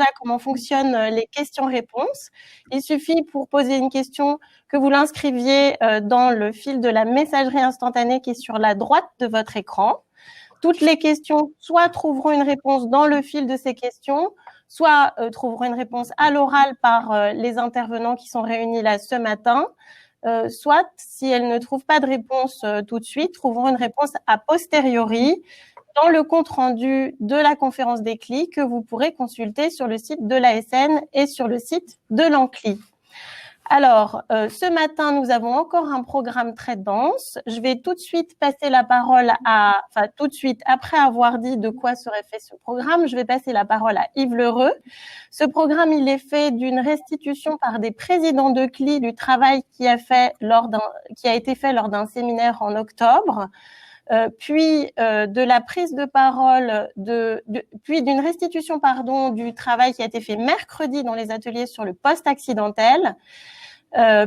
déjà comment fonctionnent les questions-réponses. Il suffit pour poser une question que vous l'inscriviez dans le fil de la messagerie instantanée qui est sur la droite de votre écran. Toutes les questions soit trouveront une réponse dans le fil de ces questions, soit trouveront une réponse à l'oral par les intervenants qui sont réunis là ce matin, soit, si elles ne trouvent pas de réponse tout de suite, trouveront une réponse a posteriori dans le compte-rendu de la conférence des CLI que vous pourrez consulter sur le site de l'ASN et sur le site de l'ANCLI. Alors, ce matin, nous avons encore un programme très dense. Je vais tout de suite passer la parole tout de suite, après avoir dit de quoi serait fait ce programme, je vais passer la parole à Yves Lheureux. Ce programme, il est fait d'une restitution par des présidents de CLI du travail qui a été fait lors d'un séminaire en octobre. Puis de la prise de parole puis d'une restitution du travail qui a été fait mercredi dans les ateliers sur le post-accidentel,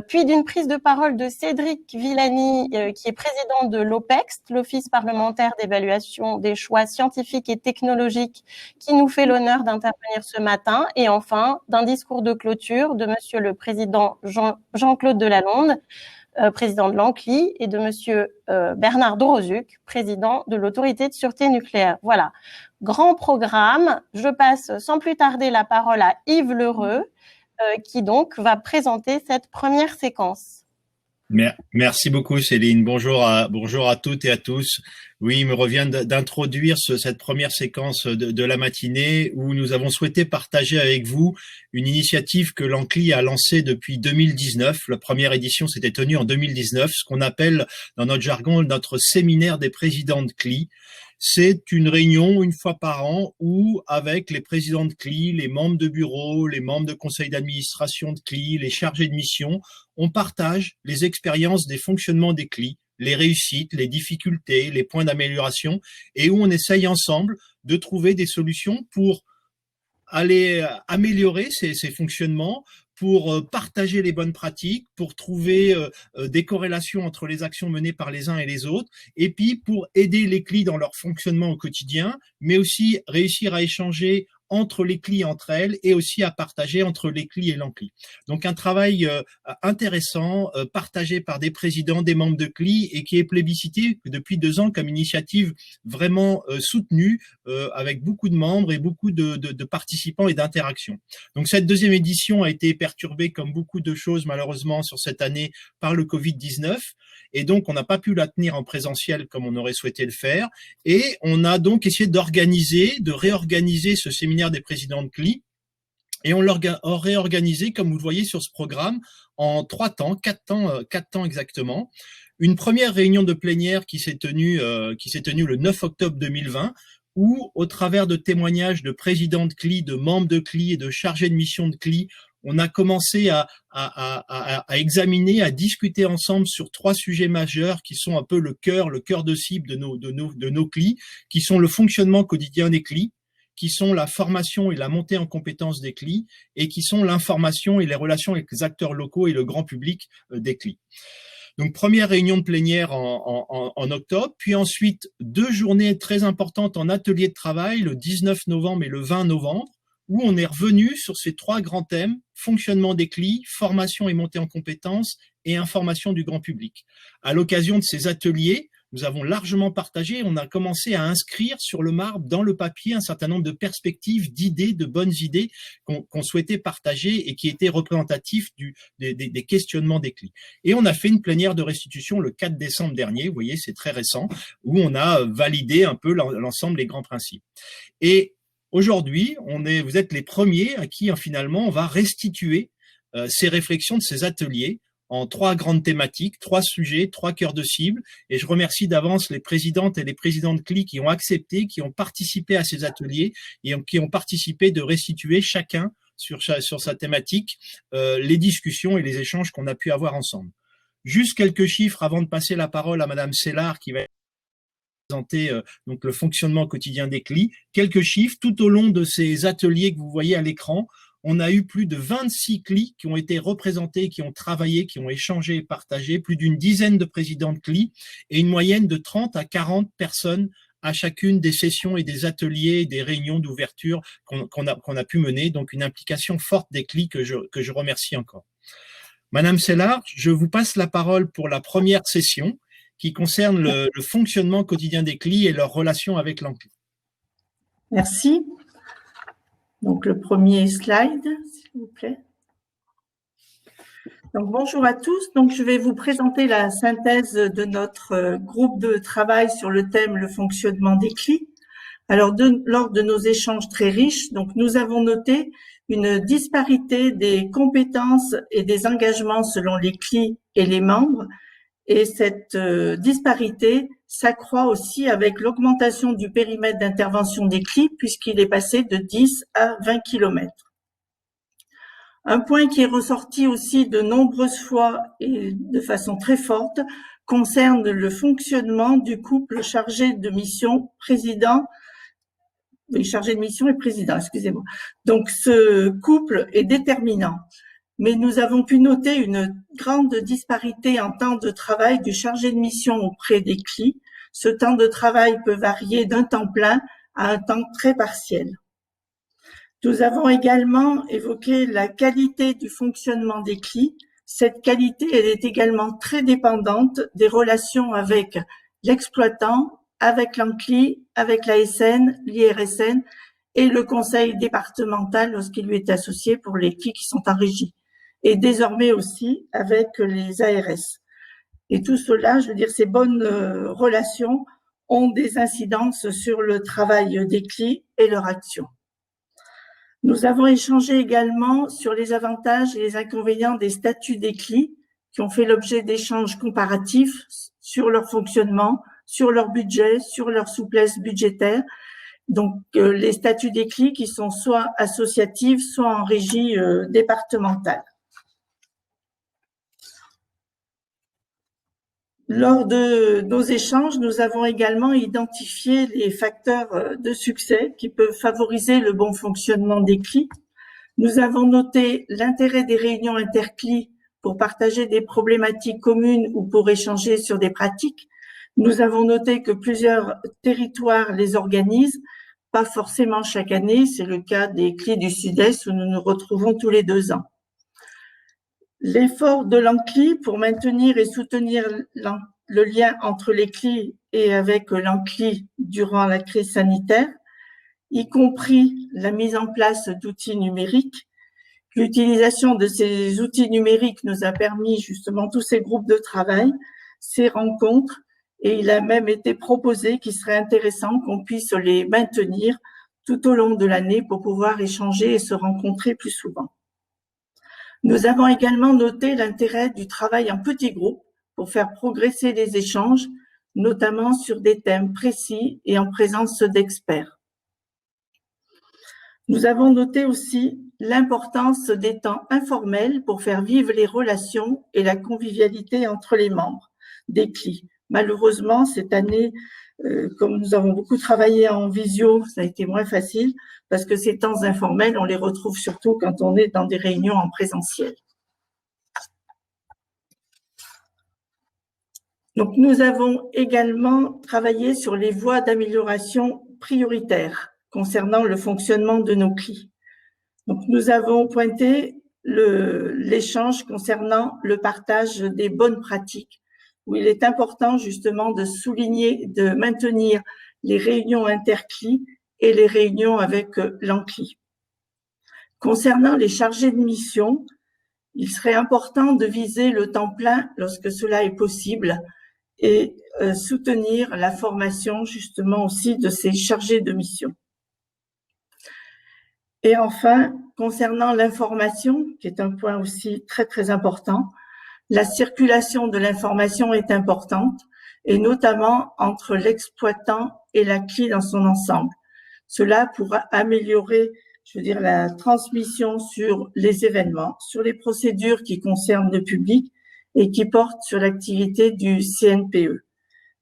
puis d'une prise de parole de Cédric Villani, qui est président de l'OPEX, l'Office parlementaire d'évaluation des choix scientifiques et technologiques, qui nous fait l'honneur d'intervenir ce matin, et enfin d'un discours de clôture de Monsieur le Président Jean-Claude Delalonde, président de l'ANCLI, et de Monsieur Bernard Dorozuc, président de l'Autorité de sûreté nucléaire. Voilà, grand programme. Je passe sans plus tarder la parole à Yves Lheureux, qui donc va présenter cette première séquence. Merci beaucoup Céline, bonjour à toutes et à tous. Oui, il me revient d'introduire cette première séquence de la matinée où nous avons souhaité partager avec vous une initiative que l'ANCLI a lancée depuis 2019. La première édition s'était tenue en 2019, ce qu'on appelle dans notre jargon notre séminaire des présidents de CLI. C'est une réunion une fois par an où, avec les présidents de CLI, les membres de bureau, les membres de conseil d'administration de CLI, les chargés de mission, on partage les expériences des fonctionnements des CLI, les réussites, les difficultés, les points d'amélioration, et où on essaye ensemble de trouver des solutions pour aller améliorer ces fonctionnements, pour partager les bonnes pratiques, pour trouver des corrélations entre les actions menées par les uns et les autres, et puis pour aider les CLI dans leur fonctionnement au quotidien, mais aussi réussir à échanger entre les CLI entre elles et aussi à partager entre les CLI et l'ANCLI. Donc un travail intéressant, partagé par des présidents, des membres de CLI et qui est plébiscité depuis 2 ans comme initiative vraiment soutenue avec beaucoup de membres et beaucoup de participants et d'interactions. Donc cette deuxième édition a été perturbée comme beaucoup de choses malheureusement sur cette année par le Covid-19 et donc on n'a pas pu la tenir en présentiel comme on aurait souhaité le faire et on a donc essayé de réorganiser ce séminaire des présidents de CLI et on l'a réorganisé comme vous le voyez sur ce programme en 4 temps exactement. Une première réunion de plénière qui s'est tenue le 9 octobre 2020 où au travers de témoignages de présidents de CLI, de membres de CLI et de chargés de mission de CLI, on a commencé à examiner, à discuter ensemble sur 3 sujets majeurs qui sont un peu le cœur de cible de nos CLI, qui sont le fonctionnement quotidien des CLI, qui sont la formation et la montée en compétences des CLI, et qui sont l'information et les relations avec les acteurs locaux et le grand public des CLI. Donc, première réunion de plénière en octobre, puis ensuite 2 journées très importantes en atelier de travail, le 19 novembre et le 20 novembre, où on est revenu sur ces 3 grands thèmes, fonctionnement des CLI, formation et montée en compétences, et information du grand public. À l'occasion de ces ateliers, nous avons largement partagé, on a commencé à inscrire sur le marbre, dans le papier, un certain nombre de perspectives, d'idées, de bonnes idées qu'on souhaitait partager et qui étaient représentatifs des questionnements des CLI. Et on a fait une plénière de restitution le 4 décembre dernier, vous voyez, c'est très récent, où on a validé un peu l'ensemble des grands principes. Et aujourd'hui, vous êtes les premiers à qui, finalement, on va restituer ces réflexions de ces ateliers en 3 grandes thématiques, 3 sujets, 3 cœurs de cible. Et je remercie d'avance les présidentes et les présidents de CLI qui ont accepté, qui ont participé à ces ateliers et qui ont participé de restituer chacun sur sa thématique les discussions et les échanges qu'on a pu avoir ensemble. Juste quelques chiffres avant de passer la parole à Madame Sellard qui va présenter donc le fonctionnement quotidien des CLI. Quelques chiffres tout au long de ces ateliers que vous voyez à l'écran. On a eu plus de 26 CLI qui ont été représentés, qui ont travaillé, qui ont échangé et partagé, plus d'une dizaine de présidents de CLI et une moyenne de 30 à 40 personnes à chacune des sessions et des ateliers, des réunions d'ouverture qu'on a pu mener. Donc, une implication forte des CLI que je remercie encore. Madame Sellard, je vous passe la parole pour la première session qui concerne le fonctionnement quotidien des CLI et leur relation avec l'ANCLI. Merci. Donc, le premier slide, s'il vous plaît. Donc, bonjour à tous. Donc, je vais vous présenter la synthèse de notre groupe de travail sur le thème « Le fonctionnement des CLI ». Alors, lors de nos échanges très riches, donc, nous avons noté une disparité des compétences et des engagements selon les CLI et les membres. Et cette disparité s'accroît aussi avec l'augmentation du périmètre d'intervention des CLI puisqu'il est passé de 10 à 20 km. Un point qui est ressorti aussi de nombreuses fois et de façon très forte concerne le fonctionnement du couple chargé de mission chargé de mission et président, excusez-moi. Donc, ce couple est déterminant. Mais nous avons pu noter une grande disparité en temps de travail du chargé de mission auprès des CLI. Ce temps de travail peut varier d'un temps plein à un temps très partiel. Nous avons également évoqué la qualité du fonctionnement des CLI. Cette qualité, elle est également très dépendante des relations avec l'exploitant, avec l'ANCLI, avec l'ASN, l'IRSN et le conseil départemental lorsqu'il lui est associé pour les CLI qui sont en régie. Et désormais aussi avec les ARS. Et tout cela, je veux dire, ces bonnes relations ont des incidences sur le travail des CLI et leur action. Nous avons échangé également sur les avantages et les inconvénients des statuts des CLI qui ont fait l'objet d'échanges comparatifs sur leur fonctionnement, sur leur budget, sur leur souplesse budgétaire. Donc, les statuts des CLI qui sont soit associatifs, soit en régie départementale. Lors de nos échanges, nous avons également identifié les facteurs de succès qui peuvent favoriser le bon fonctionnement des CLI. Nous avons noté l'intérêt des réunions intercli pour partager des problématiques communes ou pour échanger sur des pratiques. Nous avons noté que plusieurs territoires les organisent, pas forcément chaque année, c'est le cas des CLI du Sud-Est où nous nous retrouvons tous les 2 ans. L'effort de l'ANCLI pour maintenir et soutenir le lien entre les CLI et avec l'ANCLI durant la crise sanitaire, y compris la mise en place d'outils numériques. L'utilisation de ces outils numériques nous a permis justement tous ces groupes de travail, ces rencontres, et il a même été proposé qu'il serait intéressant qu'on puisse les maintenir tout au long de l'année pour pouvoir échanger et se rencontrer plus souvent. Nous avons également noté l'intérêt du travail en petits groupes pour faire progresser les échanges, notamment sur des thèmes précis et en présence d'experts. Nous avons noté aussi l'importance des temps informels pour faire vivre les relations et la convivialité entre les membres des CLI. Malheureusement, cette année, comme nous avons beaucoup travaillé en visio, ça a été moins facile parce que ces temps informels, on les retrouve surtout quand on est dans des réunions en présentiel. Donc, nous avons également travaillé sur les voies d'amélioration prioritaires concernant le fonctionnement de nos CLI. Donc, nous avons pointé l'échange concernant le partage des bonnes pratiques, où il est important justement de souligner, de maintenir les réunions intercli et les réunions avec l'ANCLI. Concernant les chargés de mission, il serait important de viser le temps plein lorsque cela est possible et soutenir la formation justement aussi de ces chargés de mission. Et enfin, concernant l'information, qui est un point aussi très très important, la circulation de l'information est importante, et notamment entre l'exploitant et la CLI dans son ensemble. Cela pourra améliorer, je veux dire, la transmission sur les événements, sur les procédures qui concernent le public et qui portent sur l'activité du CNPE.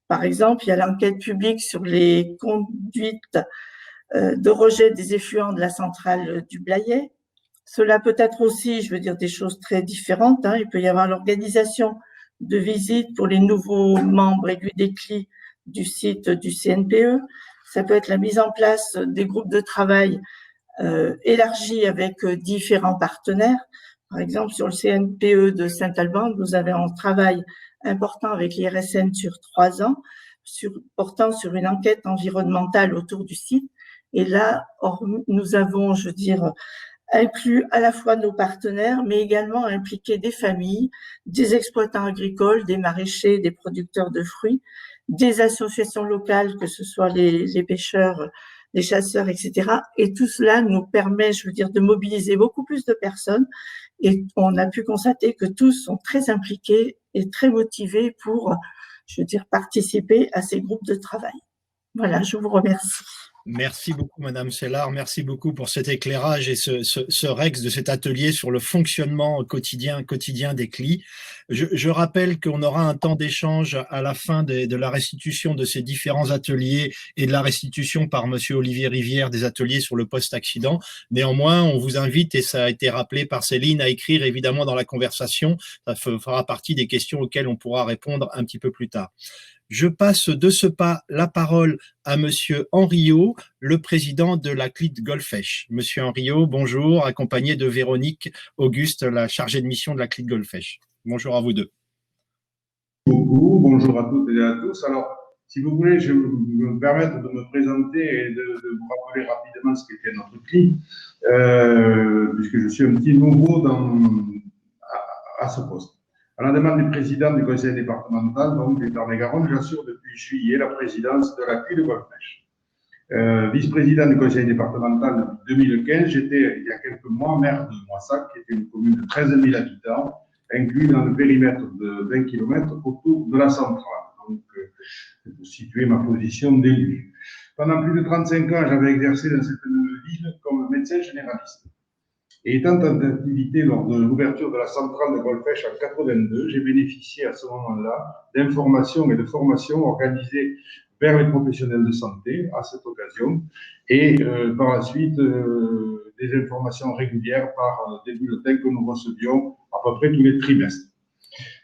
Par exemple, il y a l'enquête publique sur les conduites de rejet des effluents de la centrale du Blayais. Cela peut être aussi, je veux dire, des choses très différentes. Il peut y avoir l'organisation de visites pour les nouveaux membres élus des CLI du site du CNPE. Ça peut être la mise en place des groupes de travail élargis avec différents partenaires. Par exemple, sur le CNPE de Saint-Alban, nous avons un travail important avec l'IRSN sur 3 ans, portant sur une enquête environnementale autour du site. Et là, nous avons, je veux dire, inclus à la fois nos partenaires, mais également impliqué des familles, des exploitants agricoles, des maraîchers, des producteurs de fruits, des associations locales, que ce soit les pêcheurs, les chasseurs, etc. Et tout cela nous permet, je veux dire, de mobiliser beaucoup plus de personnes. Et on a pu constater que tous sont très impliqués et très motivés pour, je veux dire, participer à ces groupes de travail. Voilà, je vous remercie. Merci beaucoup, Madame Sellard. Merci beaucoup pour cet éclairage et ce Rex de cet atelier sur le fonctionnement quotidien des CLI. Je rappelle qu'on aura un temps d'échange à la fin de la restitution de ces différents ateliers et de la restitution par Monsieur Olivier Rivière des ateliers sur le post-accident. Néanmoins, on vous invite, et ça a été rappelé par Céline, à écrire évidemment dans la conversation. Ça fera partie des questions auxquelles on pourra répondre un petit peu plus tard. Je passe de ce pas la parole à Monsieur Henriot, le président de la CLI de Golfech. Monsieur Henriot, bonjour, accompagné de Véronique Auguste, la chargée de mission de la CLI de Golfech. Bonjour à vous deux. Bonjour à toutes et à tous. Alors, si vous voulez, je vais me permettre de me présenter et de vous rappeler rapidement ce qu'était notre CLI, puisque je suis un petit nouveau à ce poste. À la demande du président du conseil départemental, donc du Tarn-et-Garonne, j'assure depuis juillet la présidence de la CLI de Golfech. Vice-président du conseil départemental depuis 2015, j'étais il y a quelques mois maire de Moissac, qui était une commune de 13 000 habitants, inclus dans le périmètre de 20 km autour de la centrale. Donc, pour situer ma position d'élu. Pendant plus de 35 ans, j'avais exercé dans cette ville comme médecin généraliste. Et étant en activité lors de l'ouverture de la centrale de Golfech en 82, j'ai bénéficié à ce moment-là d'informations et de formations organisées vers les professionnels de santé à cette occasion, et par la suite des informations régulières par des bulletins que nous recevions à peu près tous les trimestres.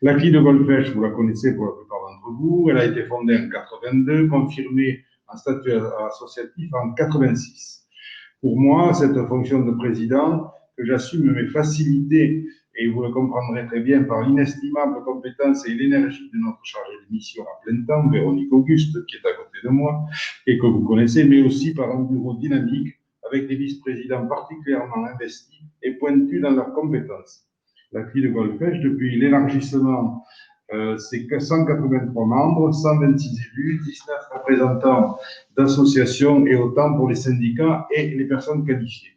La CLI de Golfech, vous la connaissez pour la plupart d'entre vous, elle a été fondée en 82, confirmée en statut associatif en 86. Pour moi, cette fonction de président, que j'assume mes facilités, et vous le comprendrez très bien, par l'inestimable compétence et l'énergie de notre chargée de mission à plein temps, Véronique Auguste, qui est à côté de moi, et que vous connaissez, mais aussi par un bureau dynamique, avec des vice-présidents particulièrement investis et pointus dans leurs compétences. La CLI de Golfech, depuis l'élargissement, c'est 183 membres, 126 élus, 19 représentants d'associations et autant pour les syndicats et les personnes qualifiées.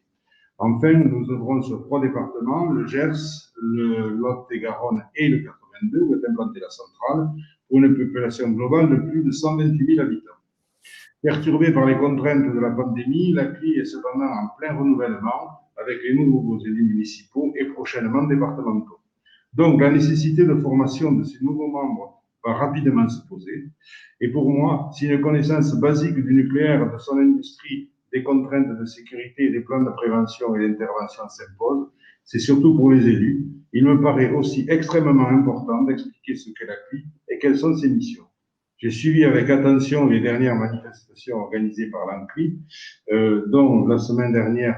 Enfin, nous œuvrons sur 3 départements, le Gers, le Lot-et-Garonne et le 82, où est implantée la centrale, pour une population globale de plus de 128 000 habitants. Perturbée par les contraintes de la pandémie, la CLI est cependant en plein renouvellement avec les nouveaux élus municipaux et prochainement départementaux. Donc, la nécessité de formation de ces nouveaux membres va rapidement se poser. Et pour moi, si une connaissance basique du nucléaire, de son industrie, des contraintes de sécurité et des plans de prévention et d'intervention s'imposent, c'est surtout pour les élus. Il me paraît aussi extrêmement important d'expliquer ce qu'est la CLI et quelles sont ses missions. J'ai suivi avec attention les dernières manifestations organisées par l'ANCLI, dont la semaine dernière,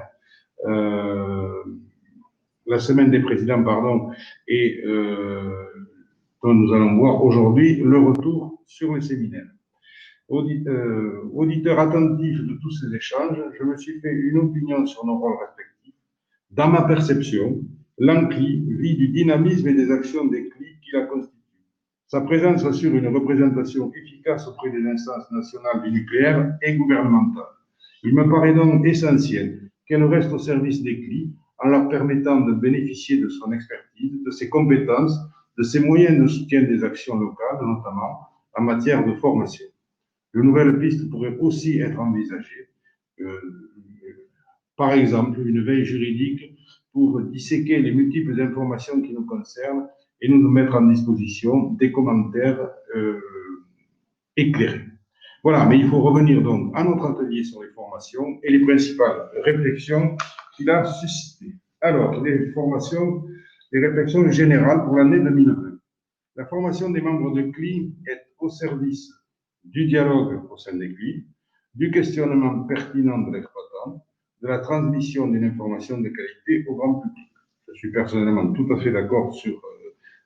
la semaine des présidents, pardon, et dont nous allons voir aujourd'hui le retour sur le séminaire. Auditeur attentif de tous ces échanges, je me suis fait une opinion sur nos rôles respectifs. Dans ma perception, l'ANCLI vit du dynamisme et des actions des CLI qui la constituent. Sa présence assure une représentation efficace auprès des instances nationales du nucléaire et gouvernementales. Il me paraît donc essentiel qu'elle reste au service des CLI en leur permettant de bénéficier de son expertise, de ses compétences, de ses moyens de soutien des actions locales, notamment en matière de formation. De nouvelles pistes pourraient aussi être envisagées, par exemple une veille juridique pour disséquer les multiples informations qui nous concernent et nous mettre en disposition des commentaires éclairés. Voilà, mais il faut revenir donc à notre atelier sur les formations et les principales réflexions qu'il a suscitées. Alors, les réflexions générales pour l'année 2020. La formation des membres de CLI est au service du dialogue au sein des CLI, du questionnement pertinent de l'exploitant, de la transmission d'une information de qualité au grand public. Je suis personnellement tout à fait d'accord sur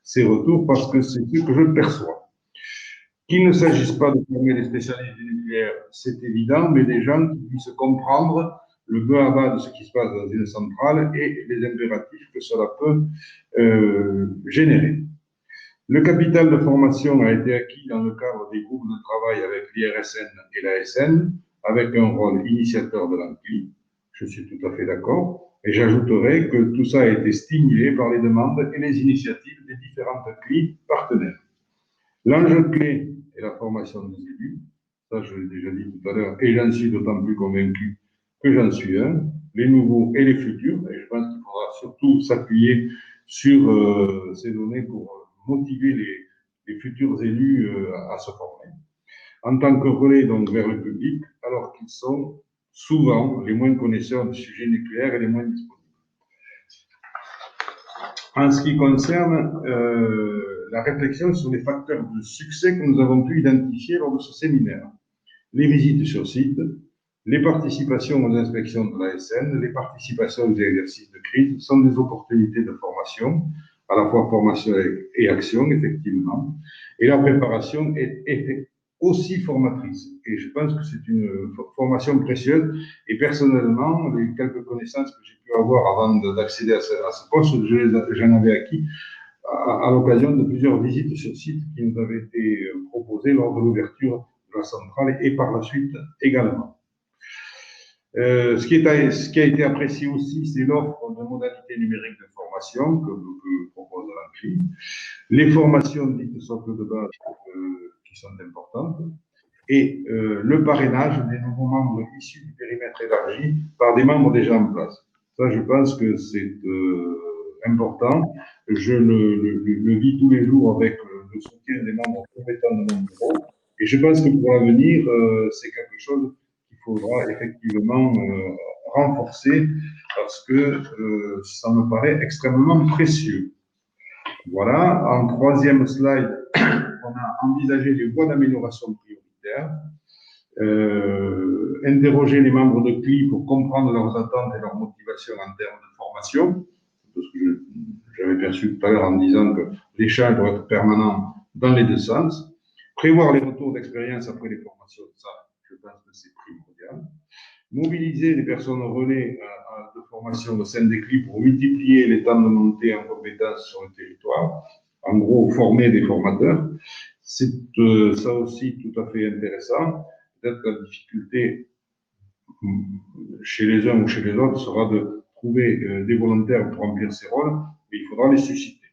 ces retours parce que c'est ce que je perçois. Qu'il ne s'agisse pas de former des spécialistes du nucléaire, c'est évident, mais des gens qui puissent comprendre le b.a.-ba de ce qui se passe dans une centrale et les impératifs que cela peut générer. Le capital de formation a été acquis dans le cadre des groupes de travail avec l'IRSN et l'ASN, avec un rôle initiateur de l'ANCLI. Je suis tout à fait d'accord. Et j'ajouterai que tout ça a été stimulé par les demandes et les initiatives des différentes CLI partenaires. L'enjeu clé est la formation des élus. Ça, je l'ai déjà dit tout à l'heure, et j'en suis d'autant plus convaincu que j'en suis un, les nouveaux et les futurs. Et je pense qu'il faudra surtout s'appuyer sur ces données pour motiver les futurs élus à se former. En tant que relais donc vers le public, alors qu'ils sont souvent les moins connaisseurs du sujet nucléaire et les moins disponibles. En ce qui concerne la réflexion sur les facteurs de succès que nous avons pu identifier lors de ce séminaire, les visites sur site, les participations aux inspections de l'ASN, les participations aux exercices de crise sont des opportunités de formation, à la fois formation et action, effectivement, et la préparation est aussi formatrice. Et je pense que c'est une formation précieuse. Et personnellement, les quelques connaissances que j'ai pu avoir avant d'accéder à ce poste, j'en avais acquis à l'occasion de plusieurs visites sur site qui nous avaient été proposées lors de l'ouverture de la centrale et par la suite également. Ce qui a été apprécié aussi, c'est l'offre de modalités numériques de formation que propose l'ANCLI, les formations dites socles de base qui sont importantes, et le parrainage des nouveaux membres issus du périmètre élargi par des membres déjà en place. Ça, je pense que c'est important. Je le vis tous les jours avec le soutien des membres compétents de mon bureau, et je pense que pour l'avenir, c'est quelque chose qu'il faudra effectivement renforcer parce que ça me paraît extrêmement précieux. Voilà, en troisième slide, on a envisagé les voies d'amélioration prioritaires, interroger les membres de CLI pour comprendre leurs attentes et leurs motivations en termes de formation, parce que j'avais perçu tout à l'heure en disant que l'échange doit être permanent dans les deux sens, prévoir les retours d'expérience après les formations, ça, je pense que c'est primordial, mobiliser les personnes relais de formation au sein des CLI pour multiplier les temps de montée en compétences sur le territoire, en gros, former des formateurs. C'est ça aussi tout à fait intéressant. Peut-être que la difficulté chez les uns ou chez les autres sera de trouver des volontaires pour remplir ces rôles, mais il faudra les susciter.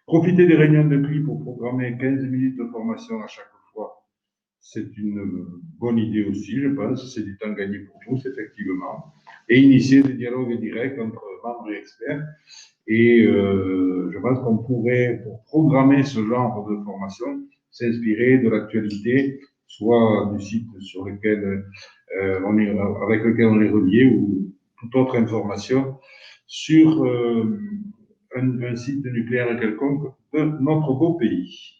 Profiter des réunions de CLI pour programmer 15 minutes de formation à chaque fois, c'est une bonne idée aussi, je pense. C'est du temps gagné pour tous, effectivement. Et initier des dialogues directs entre membres et experts. Et je pense qu'on pourrait, pour programmer ce genre de formation, s'inspirer de l'actualité, soit du site sur lequel avec lequel on est relié, ou toute autre information sur un site nucléaire quelconque de notre beau pays.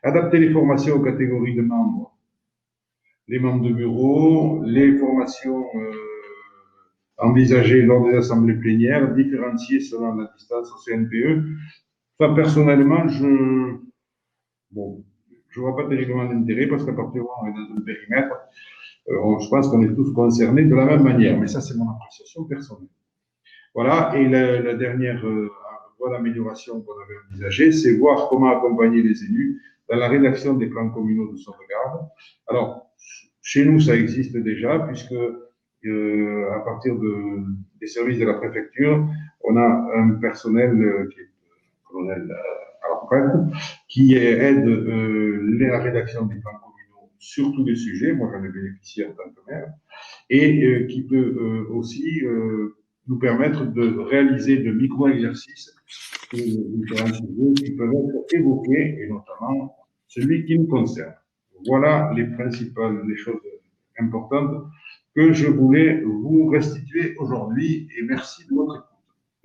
Adapter les formations aux catégories de membres, les membres de bureau, les formations envisagées lors des assemblées plénières, différencier selon la distance au CNPE. Enfin, personnellement, je vois pas terriblement d'intérêt parce qu'à partir du moment où on est dans un périmètre, je pense qu'on est tous concernés de la même manière, mais ça, c'est mon appréciation personnelle. Voilà, et la dernière voie d'amélioration qu'on avait envisagée, c'est voir comment accompagner les élus dans la rédaction des plans communaux de sauvegarde. Alors, chez nous, ça existe déjà, puisque à partir des services de la préfecture, on a un personnel qui est colonel à la retraite, qui aide la rédaction des plans communaux sur tous les sujets. Moi, j'en ai bénéficié en tant que maire, et qui peut aussi nous permettre de réaliser de micro-exercices sur différents sujets qui peuvent être évoqués, et notamment celui qui nous concerne. Voilà les choses importantes que je voulais vous restituer aujourd'hui, et merci de votre écoute.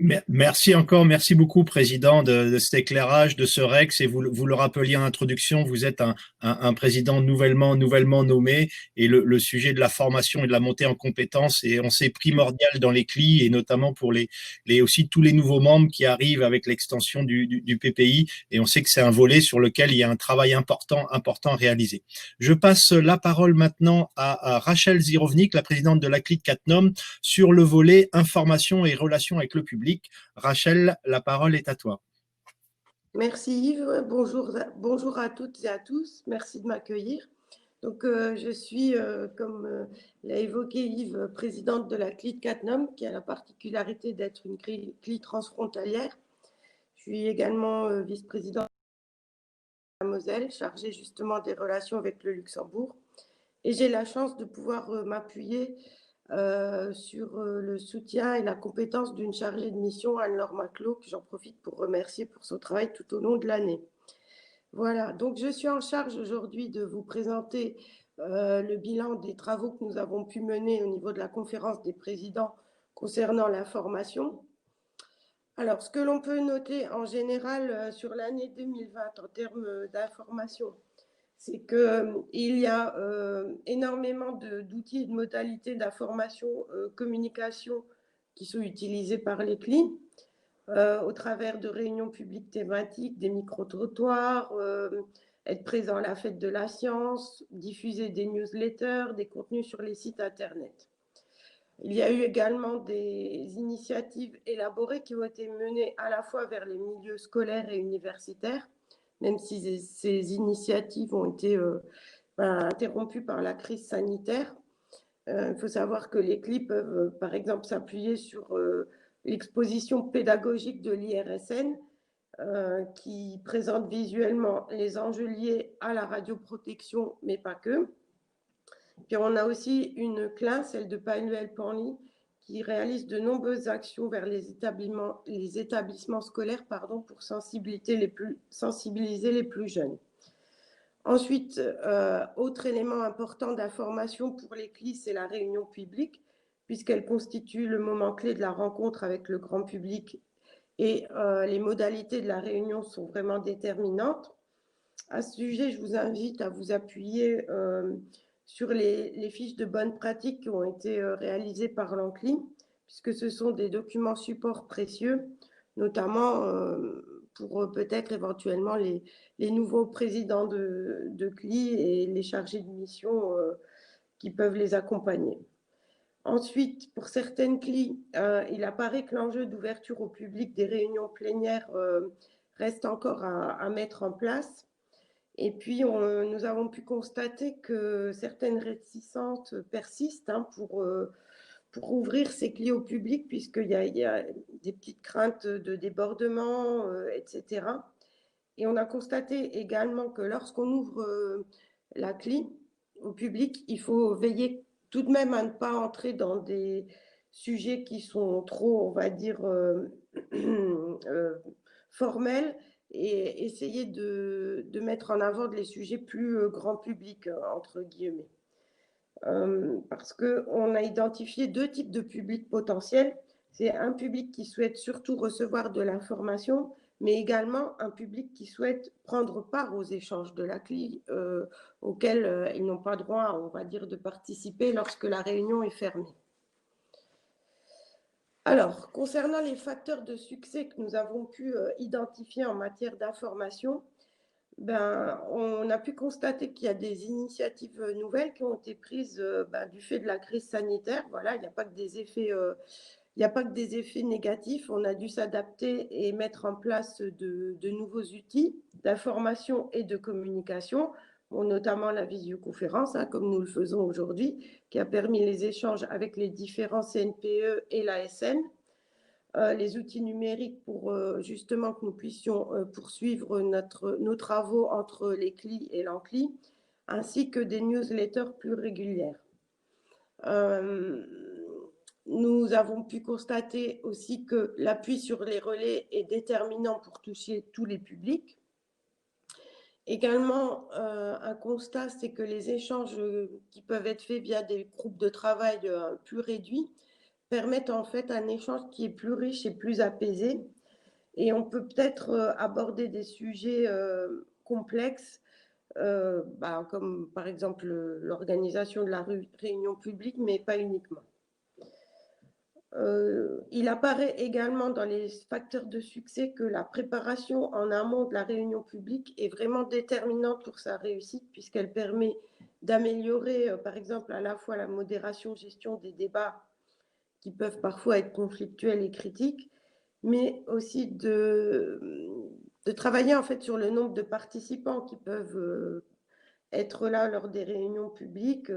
Merci encore, merci beaucoup, Président, de cet éclairage, de ce REX. Et vous le rappeliez en introduction, vous êtes un président nouvellement nommé, et le sujet de la formation et de la montée en compétences est, on sait, primordial dans les CLI, et notamment pour aussi tous les nouveaux membres qui arrivent avec l'extension du PPI. Et on sait que c'est un volet sur lequel il y a un travail important à réaliser. Je passe la parole maintenant à Rachel Zirovnik, la présidente de la CLI de Cattenom, sur le volet information et relations avec le public. Rachel, la parole est à toi. Merci Yves, bonjour à toutes et à tous, merci de m'accueillir. Donc je suis, comme l'a évoqué Yves, présidente de la CLI de Cattenom, qui a la particularité d'être une CLI transfrontalière. Je suis également vice-présidente de la Moselle, chargée justement des relations avec le Luxembourg. Et j'ai la chance de pouvoir m'appuyer sur le soutien et la compétence d'une chargée de mission, Anne-Laure Maclot, que j'en profite pour remercier pour son travail tout au long de l'année. Voilà, donc je suis en charge aujourd'hui de vous présenter le bilan des travaux que nous avons pu mener au niveau de la conférence des présidents concernant la formation. Alors, ce que l'on peut noter en général sur l'année 2020 en termes d'information, c'est qu'il y a énormément d'outils et de modalités d'information, communication qui sont utilisés par les CLI au travers de réunions publiques thématiques, des micro-trottoirs, être présent à la fête de la science, diffuser des newsletters, des contenus sur les sites Internet. Il y a eu également des initiatives élaborées qui ont été menées à la fois vers les milieux scolaires et universitaires, même si ces initiatives ont été interrompues par la crise sanitaire. Il faut savoir que les CLI peuvent, par exemple, s'appuyer sur l'exposition pédagogique de l'IRSN, qui présente visuellement les enjeux liés à la radioprotection, mais pas que. Puis on a aussi une CLIN, celle de Panuel-Panly, qui réalise de nombreuses actions vers les établissements scolaires pour sensibiliser les plus jeunes. Ensuite, autre élément important d'information pour les CLI, c'est la réunion publique, puisqu'elle constitue le moment clé de la rencontre avec le grand public et les modalités de la réunion sont vraiment déterminantes. À ce sujet, je vous invite à vous appuyer sur les fiches de bonnes pratiques qui ont été réalisées par l'ANCLI, puisque ce sont des documents supports précieux, notamment pour peut-être éventuellement les nouveaux présidents de CLI et les chargés de mission qui peuvent les accompagner. Ensuite, pour certaines CLI, il apparaît que l'enjeu d'ouverture au public des réunions plénières reste encore à mettre en place. Et puis, nous avons pu constater que certaines réticences persistent pour ouvrir ces CLI au public, puisqu'il y a des petites craintes de débordement, etc. Et on a constaté également que lorsqu'on ouvre la CLI au public, il faut veiller tout de même à ne pas entrer dans des sujets qui sont trop, on va dire, formels, et essayer de mettre en avant les sujets plus grand public, entre guillemets. Parce qu'on a identifié deux types de publics potentiels. C'est un public qui souhaite surtout recevoir de l'information, mais également un public qui souhaite prendre part aux échanges de la CLI auxquels ils n'ont pas droit, on va dire, de participer lorsque la réunion est fermée. Alors, concernant les facteurs de succès que nous avons pu identifier en matière d'information, on a pu constater qu'il y a des initiatives nouvelles qui ont été prises du fait de la crise sanitaire. Voilà, il n'y a pas que des effets négatifs. On a dû s'adapter et mettre en place de nouveaux outils d'information et de communication, notamment la visioconférence, comme nous le faisons aujourd'hui, qui a permis les échanges avec les différents CNPE et l'ASN. Les outils numériques pour justement que nous puissions poursuivre nos travaux entre les CLI et l'ANCLI, ainsi que des newsletters plus régulières. Nous avons pu constater aussi que l'appui sur les relais est déterminant pour toucher tous les publics. Également, un constat, c'est que les échanges qui peuvent être faits via des groupes de travail plus réduits permettent en fait un échange qui est plus riche et plus apaisé. Et on peut peut-être aborder des sujets complexes, comme par exemple l'organisation de la réunion publique, mais pas uniquement. Il apparaît également dans les facteurs de succès que la préparation en amont de la réunion publique est vraiment déterminante pour sa réussite, puisqu'elle permet d'améliorer, par exemple, à la fois la modération, gestion des débats qui peuvent parfois être conflictuels et critiques, mais aussi de travailler en fait sur le nombre de participants qui peuvent être là lors des réunions publiques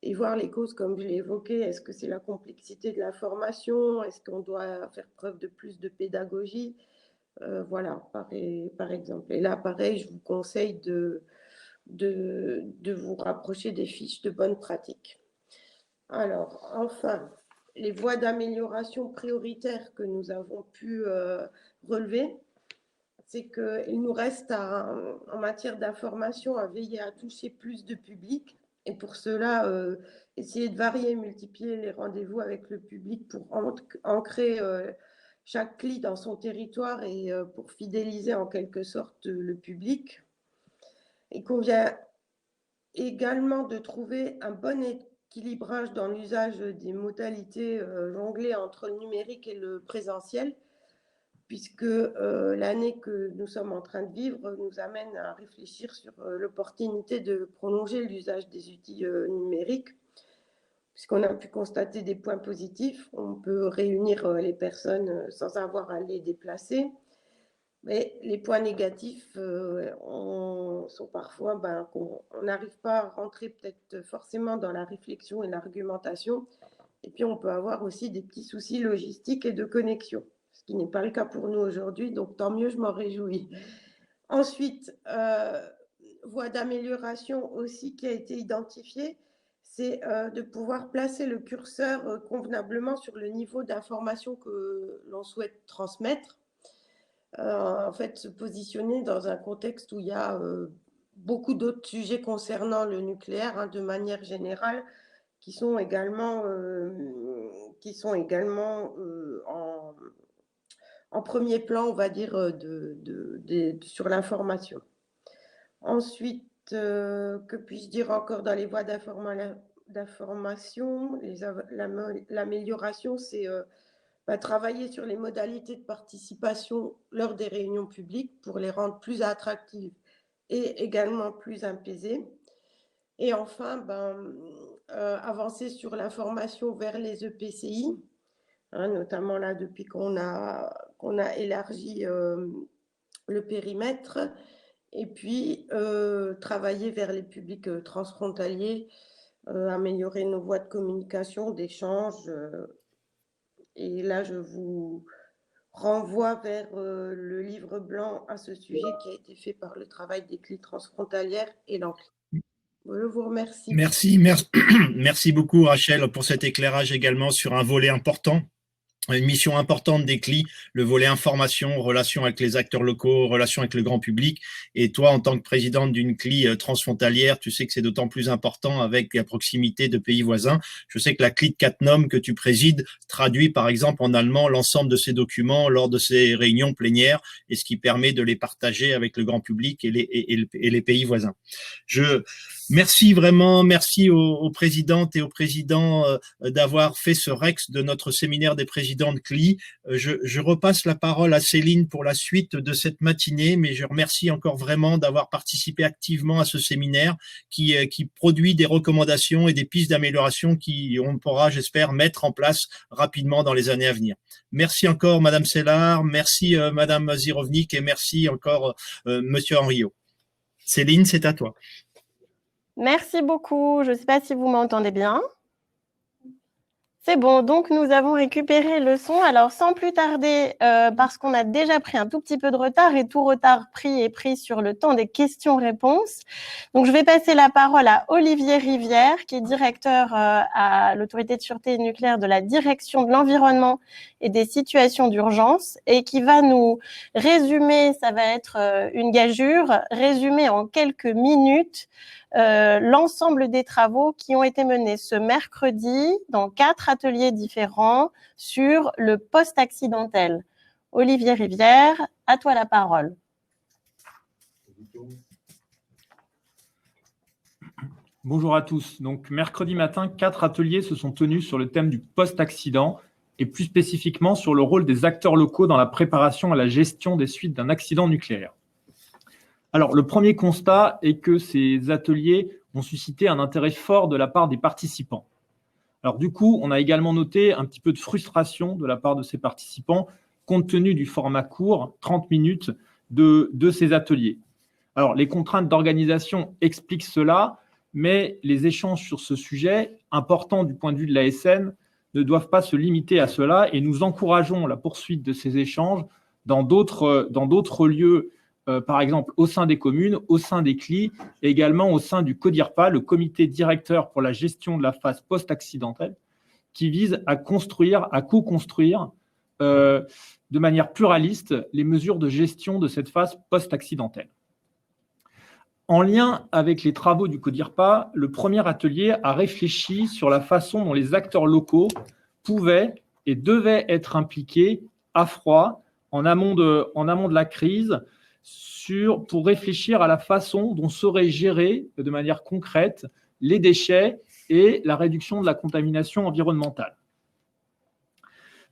et voir les causes comme je l'ai évoqué. Est-ce que c'est la complexité de la formation? Est-ce qu'on doit faire preuve de plus de pédagogie? Voilà, par exemple. Et là, pareil, je vous conseille de vous rapprocher des fiches de bonne pratique. Alors, enfin, les voies d'amélioration prioritaires que nous avons pu relever, c'est qu'il nous reste en matière d'information à veiller à toucher plus de public. Et pour cela, essayer de varier et multiplier les rendez-vous avec le public pour ancrer chaque CLI dans son territoire et pour fidéliser en quelque sorte le public. Il convient également de trouver un bon équilibrage dans l'usage des modalités jonglées entre le numérique et le présentiel, puisque l'année que nous sommes en train de vivre nous amène à réfléchir sur l'opportunité de prolonger l'usage des outils numériques, puisqu'on a pu constater des points positifs. On peut réunir les personnes sans avoir à les déplacer. Mais les points négatifs sont parfois qu'on n'arrive pas à rentrer peut-être forcément dans la réflexion et l'argumentation. Et puis, on peut avoir aussi des petits soucis logistiques et de connexion, ce qui n'est pas le cas pour nous aujourd'hui. Donc, tant mieux, je m'en réjouis. Ensuite, voie d'amélioration aussi qui a été identifiée, c'est de pouvoir placer le curseur convenablement sur le niveau d'information que l'on souhaite transmettre. En fait, se positionner dans un contexte où il y a beaucoup d'autres sujets concernant le nucléaire, de manière générale, qui sont également en premier plan, on va dire, sur l'information. Ensuite, que puis-je dire encore dans les voies d'information? L'amélioration, c'est travailler sur les modalités de participation lors des réunions publiques pour les rendre plus attractives et également plus apaisées. Et enfin, avancer sur l'information vers les EPCI, notamment là depuis qu'on a élargi le périmètre, et puis travailler vers les publics transfrontaliers, améliorer nos voies de communication, d'échange. Et là, je vous renvoie vers le livre blanc à ce sujet qui a été fait par le travail des CLI transfrontalières et l'ANCLI. Je vous remercie. Merci beaucoup, Rachel, pour cet éclairage également sur un volet important. Une mission importante des CLI, le volet information, relation avec les acteurs locaux, relation avec le grand public. Et toi, en tant que présidente d'une CLI transfrontalière, tu sais que c'est d'autant plus important avec la proximité de pays voisins. Je sais que la CLI de CatNom que tu présides traduit par exemple en allemand l'ensemble de ces documents lors de ces réunions plénières, et ce qui permet de les partager avec le grand public et les pays voisins. Merci vraiment, merci aux présidentes et aux présidents d'avoir fait ce REX de notre séminaire des présidents de CLI. Je repasse la parole à Céline pour la suite de cette matinée, mais je remercie encore vraiment d'avoir participé activement à ce séminaire qui produit des recommandations et des pistes d'amélioration qu'on pourra, j'espère, mettre en place rapidement dans les années à venir. Merci encore, Madame Sellard, merci Madame Zirovnik et merci encore Monsieur Henriot. Céline, c'est à toi. Merci beaucoup. Je ne sais pas si vous m'entendez bien. C'est bon, donc nous avons récupéré le son. Alors, sans plus tarder, parce qu'on a déjà pris un tout petit peu de retard et tout retard pris est pris sur le temps des questions-réponses. Donc, je vais passer la parole à Olivier Rivière, qui est directeur à l'Autorité de sûreté nucléaire de la Direction de l'environnement et des situations d'urgence et qui va nous résumer, ça va être une gageure, résumer en quelques minutes l'ensemble des travaux qui ont été menés ce mercredi dans 4 ateliers différents sur le post-accidentel. Olivier Rivière, à toi la parole. Bonjour à tous. Donc, mercredi matin, 4 ateliers se sont tenus sur le thème du post-accident et plus spécifiquement sur le rôle des acteurs locaux dans la préparation à la gestion des suites d'un accident nucléaire. Alors, le premier constat est que ces ateliers ont suscité un intérêt fort de la part des participants. Alors, du coup, on a également noté un petit peu de frustration de la part de ces participants compte tenu du format court, 30 minutes, de ces ateliers. Alors, les contraintes d'organisation expliquent cela, mais les échanges sur ce sujet, importants du point de vue de l'ASN, ne doivent pas se limiter à cela et nous encourageons la poursuite de ces échanges dans d'autres lieux, par exemple au sein des communes, au sein des CLI et également au sein du CODIRPA, le comité directeur pour la gestion de la phase post-accidentelle, qui vise à co-construire de manière pluraliste les mesures de gestion de cette phase post-accidentelle. En lien avec les travaux du CODIRPA, le premier atelier a réfléchi sur la façon dont les acteurs locaux pouvaient et devaient être impliqués à froid, en amont de la crise, pour réfléchir à la façon dont seraient gérés de manière concrète les déchets et la réduction de la contamination environnementale.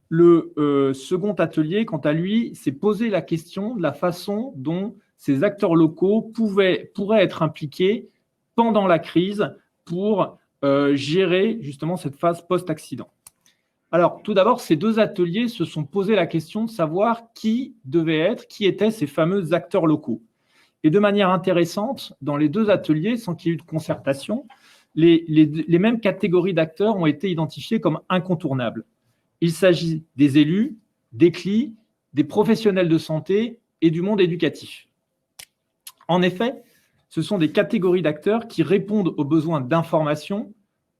Le second atelier, quant à lui, s'est posé la question de la façon dont ces acteurs locaux pourraient être impliqués pendant la crise pour gérer justement cette phase post-accident. Alors, tout d'abord, ces 2 ateliers se sont posé la question de savoir qui étaient ces fameux acteurs locaux. Et de manière intéressante, dans les 2 ateliers, sans qu'il y ait eu de concertation, les mêmes catégories d'acteurs ont été identifiées comme incontournables. Il s'agit des élus, des CLI, des professionnels de santé et du monde éducatif. En effet, ce sont des catégories d'acteurs qui répondent aux besoins d'information,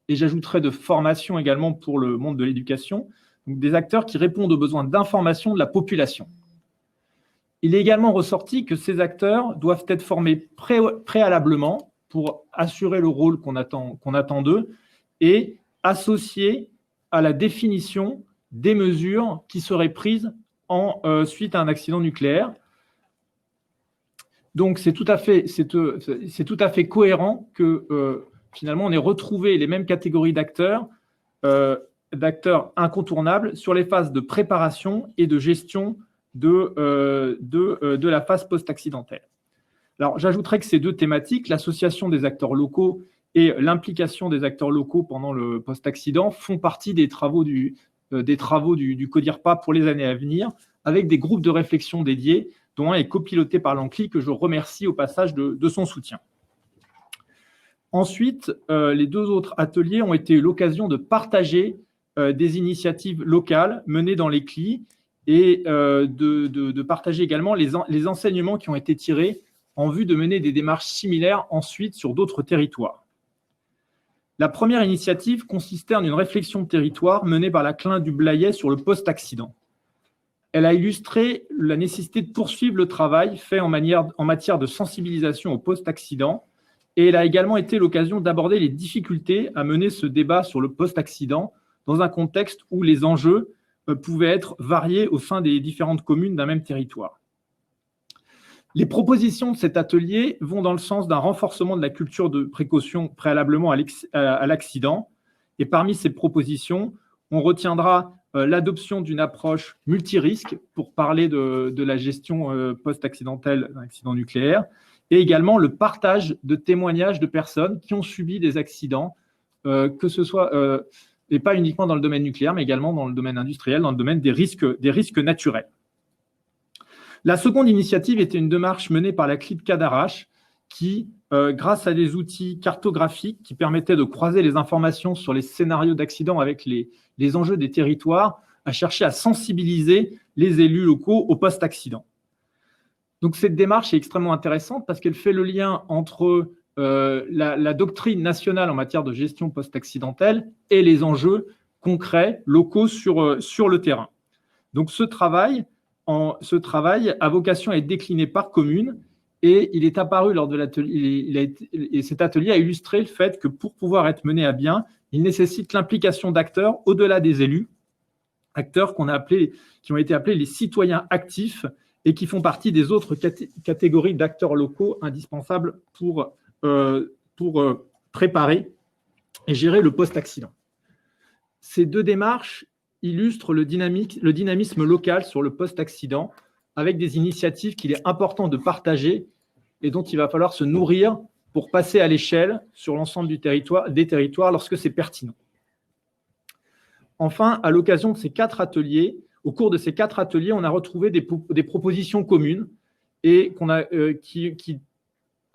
et j'ajouterai de formation également pour le monde de l'éducation, donc des acteurs qui répondent aux besoins d'information de la population. Il est également ressorti que ces acteurs doivent être formés préalablement pour assurer le rôle qu'on attend d'eux et associés à la définition des mesures qui seraient prises suite à un accident nucléaire. Donc, c'est tout à fait cohérent que finalement, on ait retrouvé les mêmes catégories d'acteurs incontournables sur les phases de préparation et de gestion de la phase post-accidentelle. Alors, j'ajouterais que ces 2 thématiques, l'association des acteurs locaux et l'implication des acteurs locaux pendant le post-accident, font partie des travaux du CODIRPA pour les années à venir, avec des groupes de réflexion dédiés, dont un est copiloté par l'ANCLI, que je remercie au passage de son soutien. Ensuite, les 2 autres ateliers ont été l'occasion de partager des initiatives locales menées dans les CLI et de partager également les enseignements qui ont été tirés en vue de mener des démarches similaires ensuite sur d'autres territoires. La première initiative consistait en une réflexion de territoire menée par la CLIN du Blayais sur le post-accident. Elle a illustré la nécessité de poursuivre le travail fait en matière de sensibilisation au post-accident et elle a également été l'occasion d'aborder les difficultés à mener ce débat sur le post-accident dans un contexte où les enjeux pouvaient être variés au sein des différentes communes d'un même territoire. Les propositions de cet atelier vont dans le sens d'un renforcement de la culture de précaution préalablement à l'accident et parmi ces propositions, on retiendra l'adoption d'une approche multirisque pour parler de la gestion post-accidentelle d'un accident nucléaire et également le partage de témoignages de personnes qui ont subi des accidents, que ce soit, et pas uniquement dans le domaine nucléaire, mais également dans le domaine industriel, dans le domaine des risques naturels. La seconde initiative était une démarche menée par la CLI de Cadarache qui, grâce à des outils cartographiques qui permettaient de croiser les informations sur les scénarios d'accident avec les enjeux des territoires, a cherché à sensibiliser les élus locaux au post-accident. Donc cette démarche est extrêmement intéressante parce qu'elle fait le lien entre la doctrine nationale en matière de gestion post-accidentelle et les enjeux concrets locaux sur le terrain. Donc ce travail a vocation à être décliné par commune Et il est apparu lors de l'atelier, et cet atelier a illustré le fait que pour pouvoir être mené à bien, il nécessite l'implication d'acteurs au-delà des élus, acteurs qui ont été appelés les citoyens actifs et qui font partie des autres catégories d'acteurs locaux indispensables pour préparer et gérer le post-accident. Ces deux démarches illustrent le dynamisme local sur le post-accident avec des initiatives qu'il est important de partager et dont il va falloir se nourrir pour passer à l'échelle sur l'ensemble des territoires lorsque c'est pertinent. Enfin, à l'occasion de ces 4 ateliers, au cours de ces 4 ateliers, on a retrouvé des propositions communes et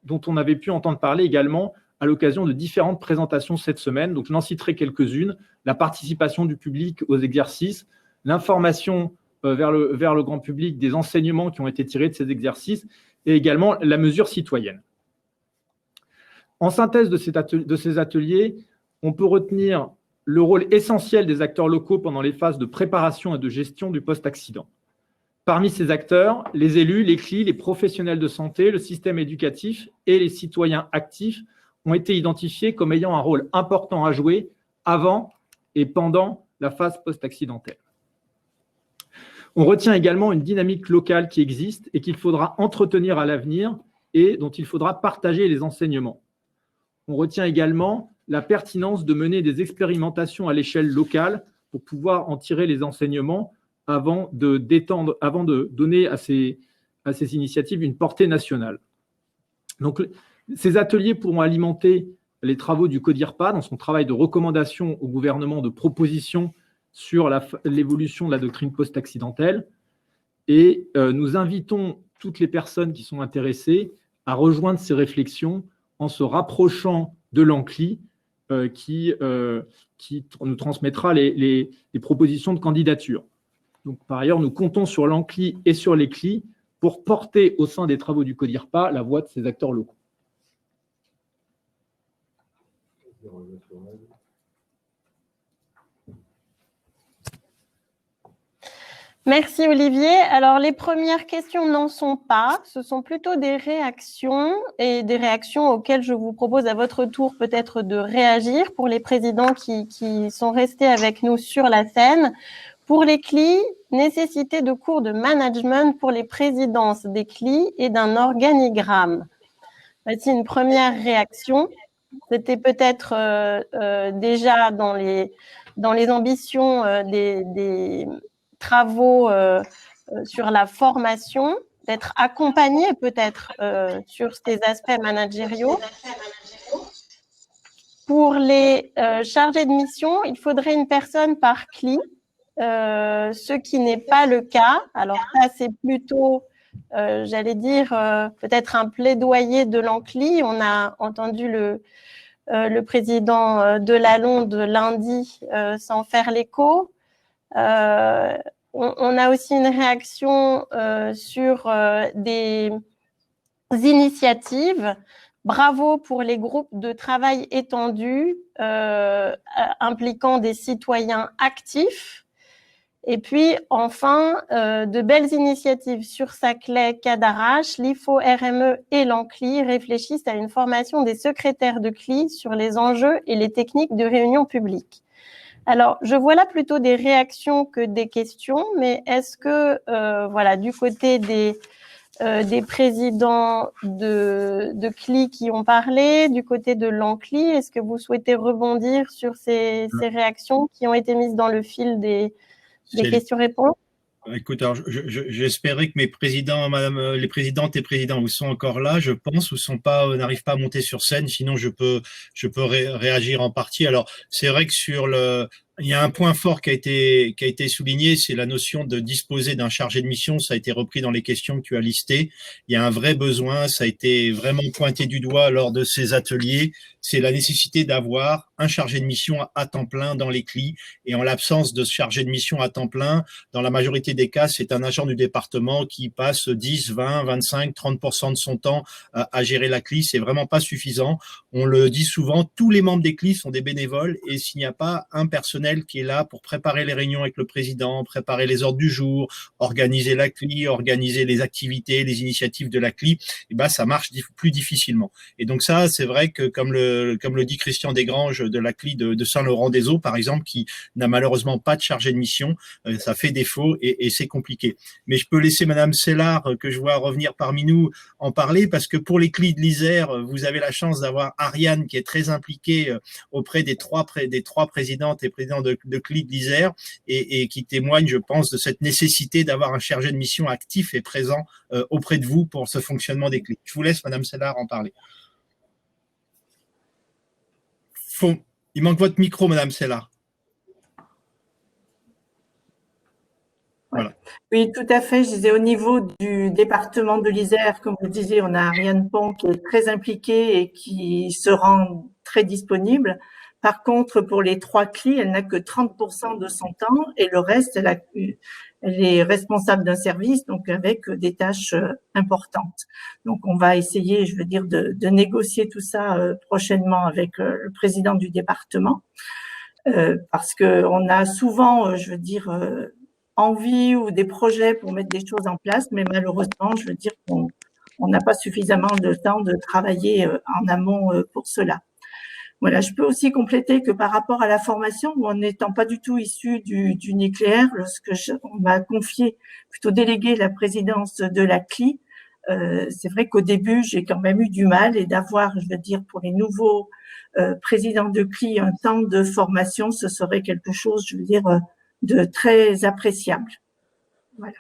dont on avait pu entendre parler également à l'occasion de différentes présentations cette semaine. Donc, je n'en citerai quelques-unes. La participation du public aux exercices, l'information vers le grand public des enseignements qui ont été tirés de ces exercices et également la mesure citoyenne. En synthèse de ces ateliers, on peut retenir le rôle essentiel des acteurs locaux pendant les phases de préparation et de gestion du post-accident. Parmi ces acteurs, les élus, les CLI, les professionnels de santé, le système éducatif et les citoyens actifs ont été identifiés comme ayant un rôle important à jouer avant et pendant la phase post-accidentelle. On retient également une dynamique locale qui existe et qu'il faudra entretenir à l'avenir et dont il faudra partager les enseignements. On retient également la pertinence de mener des expérimentations à l'échelle locale pour pouvoir en tirer les enseignements avant de donner à ces initiatives une portée nationale. Donc, ces ateliers pourront alimenter les travaux du CODIRPA dans son travail de recommandation au gouvernement de propositions sur l'évolution de la doctrine post-accidentelle. Et nous invitons toutes les personnes qui sont intéressées à rejoindre ces réflexions en se rapprochant de l'ANCLI qui nous transmettra les propositions de candidature. Donc, par ailleurs, nous comptons sur l'ANCLI et sur les CLI pour porter au sein des travaux du CODIRPA la voix de ces acteurs locaux. Merci Olivier. Alors les premières questions n'en sont pas, ce sont plutôt des réactions et des réactions auxquelles je vous propose à votre tour peut-être de réagir pour les présidents qui sont restés avec nous sur la scène. Pour les CLI, nécessité de cours de management pour les présidences des CLI et d'un organigramme. Voici une première réaction. C'était peut-être déjà dans les ambitions des travaux sur la formation, d'être accompagné peut-être sur ces aspects managériaux. Pour les chargés de mission, il faudrait une personne par CLI, ce qui n'est pas le cas. Alors ça, c'est plutôt, j'allais dire, peut-être un plaidoyer de l'ANCLI. On a entendu le président de Lalonde lundi s'en faire l'écho. On a aussi une réaction sur des initiatives. Bravo pour les groupes de travail étendus impliquant des citoyens actifs. Et puis, enfin, de belles initiatives sur Saclay, Cadarache, l'IFO, RME et l'ANCLI réfléchissent à une formation des secrétaires de CLI sur les enjeux et les techniques de réunion publique. Alors, je vois là plutôt des réactions que des questions, mais est-ce que, voilà, du côté des présidents de CLI qui ont parlé, du côté de l'ANCLI, est-ce que vous souhaitez rebondir sur ces réactions qui ont été mises dans le fil des questions-réponses? Écoute, alors j'espérais que mes présidents, madame, les présidentes et présidents, vous sont encore là, je pense, ou sont pas, n'arrivent pas à monter sur scène. Sinon, je peux réagir en partie. Alors, c'est vrai que il y a un point fort qui a été souligné, c'est la notion de disposer d'un chargé de mission. Ça a été repris dans les questions que tu as listées. Il y a un vrai besoin. Ça a été vraiment pointé du doigt lors de ces ateliers. c'est la nécessité d'avoir un chargé de mission à temps plein dans les CLI. Et en l'absence de ce chargé de mission à temps plein, dans la majorité des cas, c'est un agent du département qui passe 10, 20, 25, 30% de son temps à gérer la CLI. C'est vraiment pas suffisant. On le dit souvent, tous les membres des CLI sont des bénévoles et s'il n'y a pas un personnel qui est là pour préparer les réunions avec le président, préparer les ordres du jour, organiser la CLI, organiser les activités, les initiatives de la CLI, et ben ça marche plus difficilement. Et donc ça, c'est vrai que comme le dit Christian Desgranges de la CLI de Saint-Laurent-des-Eaux, par exemple, qui n'a malheureusement pas de chargé de mission, ça fait défaut et c'est compliqué. Mais je peux laisser Madame Sellard, que je vois revenir parmi nous, en parler, parce que pour les CLI de l'Isère, vous avez la chance d'avoir Ariane qui est très impliquée auprès des trois présidentes et présidents de CLI de l'Isère et qui témoigne, je pense, de cette nécessité d'avoir un chargé de mission actif et présent auprès de vous pour ce fonctionnement des CLI. Je vous laisse, Madame Sellard, en parler. Il manque votre micro, Madame Sellard. Voilà. Oui, tout à fait. Je disais au niveau du département de l'Isère, comme vous disiez, on a Ariane Pont qui est très impliquée et qui se rend très disponible. Par contre, pour les 3 CLI, elle n'a que 30% de son temps et le reste, elle est responsable d'un service, donc avec des tâches importantes. Donc, on va essayer, je veux dire, de négocier tout ça prochainement avec le président du département, parce que on a souvent, je veux dire, envie ou des projets pour mettre des choses en place, mais malheureusement, je veux dire qu'on n'a pas suffisamment de temps de travailler en amont pour cela. Voilà, je peux aussi compléter que par rapport à la formation, en n'étant pas du tout issu du nucléaire, lorsque on m'a confié, plutôt délégué la présidence de la CLI, c'est vrai qu'au début, j'ai quand même eu du mal et d'avoir, je veux dire, pour les nouveaux présidents de CLI, un temps de formation, ce serait quelque chose, je veux dire, de très appréciable. Voilà.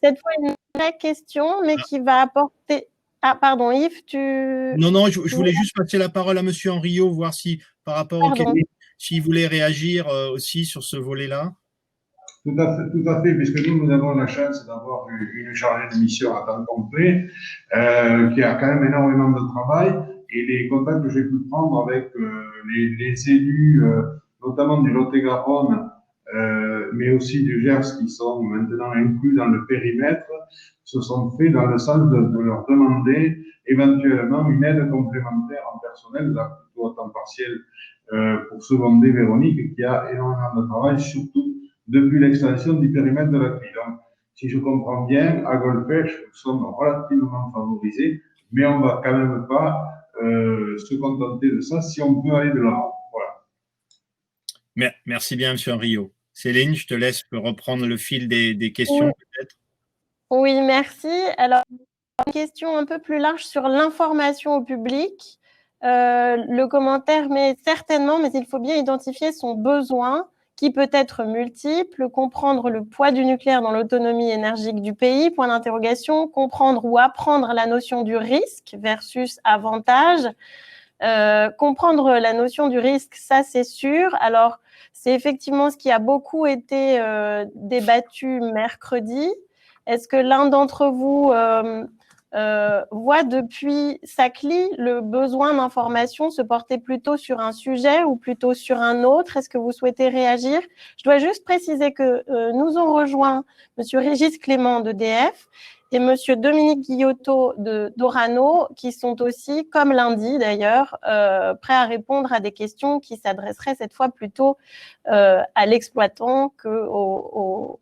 Cette fois, une vraie question, mais qui va apporter... Ah, pardon, Yves, tu... Non, je voulais juste passer la parole à Monsieur Henriot, voir si, par rapport au questions, s'il voulait réagir aussi sur ce volet-là. Tout à fait, puisque nous avons la chance d'avoir une chargée de mission à temps complet, qui a quand même énormément de travail, et les contacts que j'ai pu prendre avec les élus, notamment du Lot-et-Garonne, mais aussi du Gers, qui sont maintenant inclus dans le périmètre, se sont faits dans le sens de leur demander éventuellement une aide complémentaire en personnel, là, plutôt à temps partiel, pour seconder Véronique, qui a énormément de travail, surtout depuis l'extension du périmètre de la CLI. Donc, si je comprends bien, à Golfech, nous sommes relativement favorisés, mais on va quand même pas se contenter de ça si on peut aller de l'avant. Voilà. Merci bien, Monsieur Henriot. Céline, je te laisse reprendre le fil des questions, peut-être. Oui, merci. Alors, une question un peu plus large sur l'information au public. Le commentaire met certainement, mais il faut bien identifier son besoin qui peut être multiple, comprendre le poids du nucléaire dans l'autonomie énergique du pays, point d'interrogation, comprendre ou apprendre la notion du risque versus avantage. Comprendre la notion du risque, ça c'est sûr. Alors, c'est effectivement ce qui a beaucoup été débattu mercredi. Est-ce que l'un d'entre vous voit depuis sa CLI le besoin d'information se porter plutôt sur un sujet ou plutôt sur un autre? Est-ce que vous souhaitez réagir? Je dois juste préciser que nous ont rejoint Monsieur Régis Clément d'EDF et Monsieur Dominique Guillotot d'Orano, qui sont aussi, comme lundi d'ailleurs, prêts à répondre à des questions qui s'adresseraient cette fois plutôt à l'exploitant qu'aux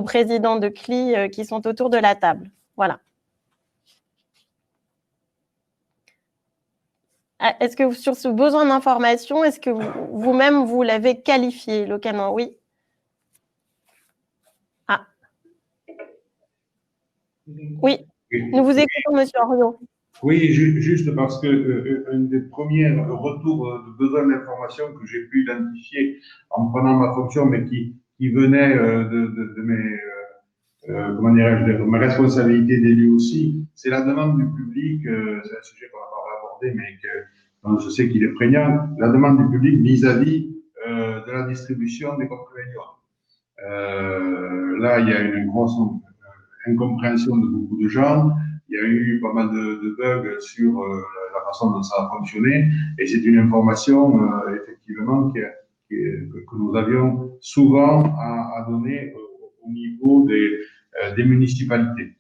présidents de CLI qui sont autour de la table. Voilà. Est-ce que sur ce besoin d'information, est-ce que vous-même, vous l'avez qualifié localement? Oui. Ah. Oui, nous vous écoutons, Monsieur Henriot. Oui, juste parce que un des premiers retours de besoin d'information que j'ai pu identifier en prenant ma fonction, mais qui venait de mes comment dirais-je, de mes responsabilités d'élu aussi, c'est la demande du public. C'est un sujet qu'on n'a pas abordé, mais dont je sais qu'il est prégnant. La demande du public vis-à-vis de la distribution des compléments. Là, il y a une grosse incompréhension de beaucoup de gens. il y a eu pas mal de bugs sur la façon dont ça a fonctionné, et c'est une information effectivement que nous avions souvent à donner au niveau des municipalités.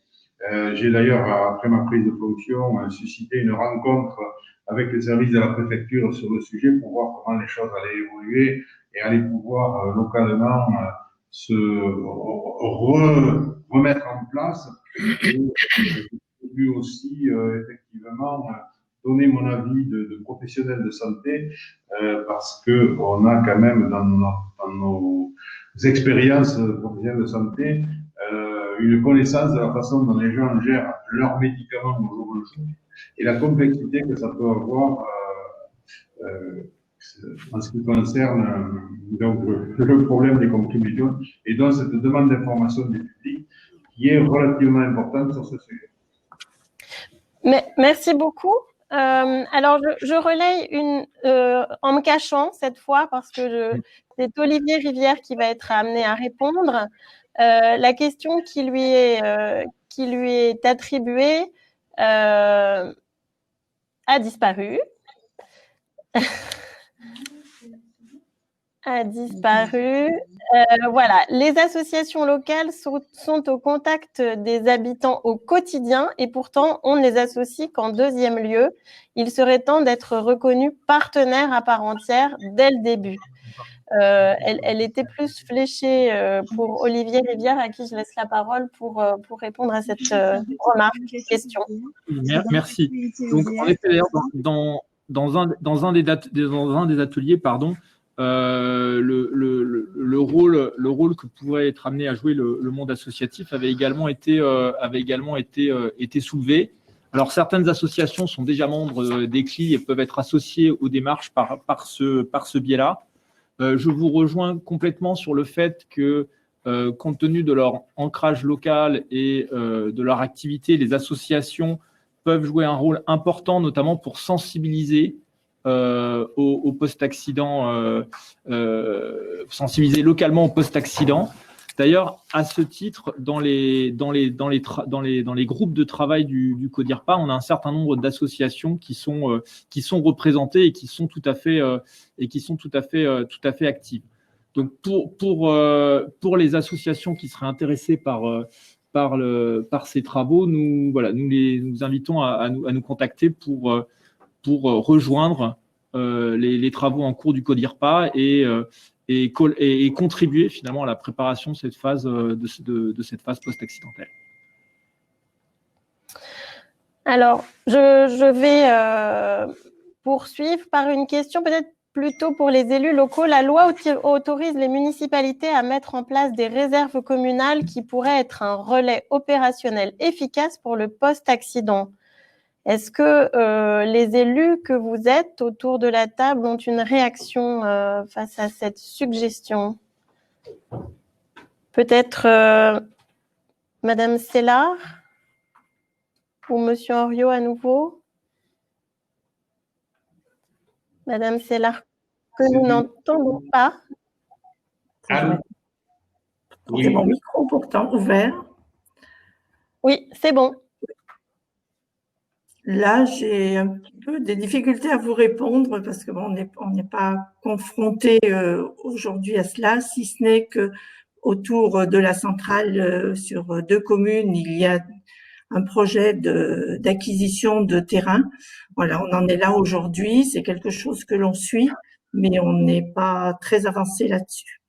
J'ai d'ailleurs, après ma prise de fonction, suscité une rencontre avec les services de la préfecture sur le sujet pour voir comment les choses allaient évoluer et allaient pouvoir localement se remettre en place. Et j'ai pu aussi effectivement donner mon avis de professionnel de santé parce que on a quand même dans nos expériences professionnelles de santé une connaissance de la façon dont les gens gèrent leurs médicaments au jour le jour et la complexité que ça peut avoir en ce qui concerne donc le problème des contributions et donc cette demande d'information du public qui est relativement importante sur ce sujet. Merci beaucoup. Alors, je relaye en me cachant cette fois parce que c'est Olivier Rivière qui va être amené à répondre. La question qui lui est attribuée a disparu. A disparu. Voilà, les associations locales sont au contact des habitants au quotidien et pourtant on ne les associe qu'en deuxième lieu. Il serait temps d'être reconnu partenaire à part entière dès le début. Elle était plus fléchée pour Olivier Rivière, à qui je laisse la parole pour répondre à cette remarque, question. Merci. Donc, en effet, d'ailleurs, dans un des ateliers, pardon, le rôle que pourrait être amené à jouer le monde associatif avait également été soulevé. Alors, certaines associations sont déjà membres des CLI et peuvent être associées aux démarches par ce biais-là. Je vous rejoins complètement sur le fait que, compte tenu de leur ancrage local et de leur activité, les associations peuvent jouer un rôle important, notamment pour sensibiliser au post-accident, sensibiliser localement au post-accident. D'ailleurs, à ce titre, dans les groupes de travail du CODIRPA, on a un certain nombre d'associations qui sont représentées et qui sont tout à fait actives. Donc, pour les associations qui seraient intéressées par ces travaux, nous invitons à nous contacter pour rejoindre les travaux en cours du CODIRPA et contribuer finalement à la préparation de cette phase post-accidentelle. Alors, je vais poursuivre par une question peut-être plutôt pour les élus locaux. La loi autorise les municipalités à mettre en place des réserves communales qui pourraient être un relais opérationnel efficace pour le post-accident. Est-ce que les élus que vous êtes autour de la table ont une réaction face à cette suggestion? Peut-être Madame Sellard ou Monsieur Henriot à nouveau? Madame Sellard, que nous n'entendons pas. C'est mon micro pourtant ouvert. Oui, c'est bon. Là, j'ai un petit peu des difficultés à vous répondre parce que bon, on n'est pas confronté aujourd'hui à cela, si ce n'est que autour de la centrale sur 2 communes, il y a un projet d'acquisition de terrain. Voilà, on en est là aujourd'hui. C'est quelque chose que l'on suit, mais on n'est pas très avancé là-dessus.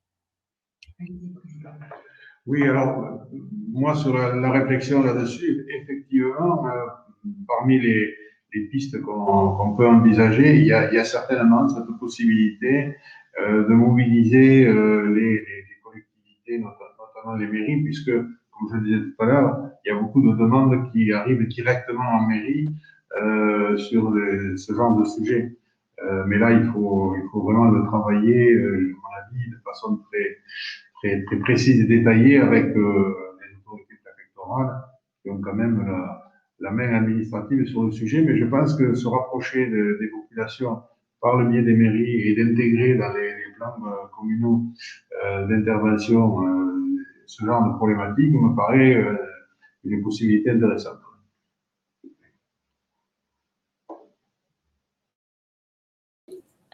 Oui, alors, moi, sur la réflexion là-dessus, effectivement, parmi les pistes qu'on peut envisager, il y a certainement cette possibilité de mobiliser les collectivités, notamment les mairies, puisque, comme je le disais tout à l'heure, il y a beaucoup de demandes qui arrivent directement en mairie sur ce genre de sujet. Mais là, il faut vraiment le travailler, à mon avis, de façon très précise et détaillée avec les autorités préfectorales qui ont quand même la main administrative sur le sujet. Mais je pense que se rapprocher des populations par le biais des mairies et d'intégrer dans les plans communaux d'intervention ce genre de problématique me paraît une possibilité intéressante.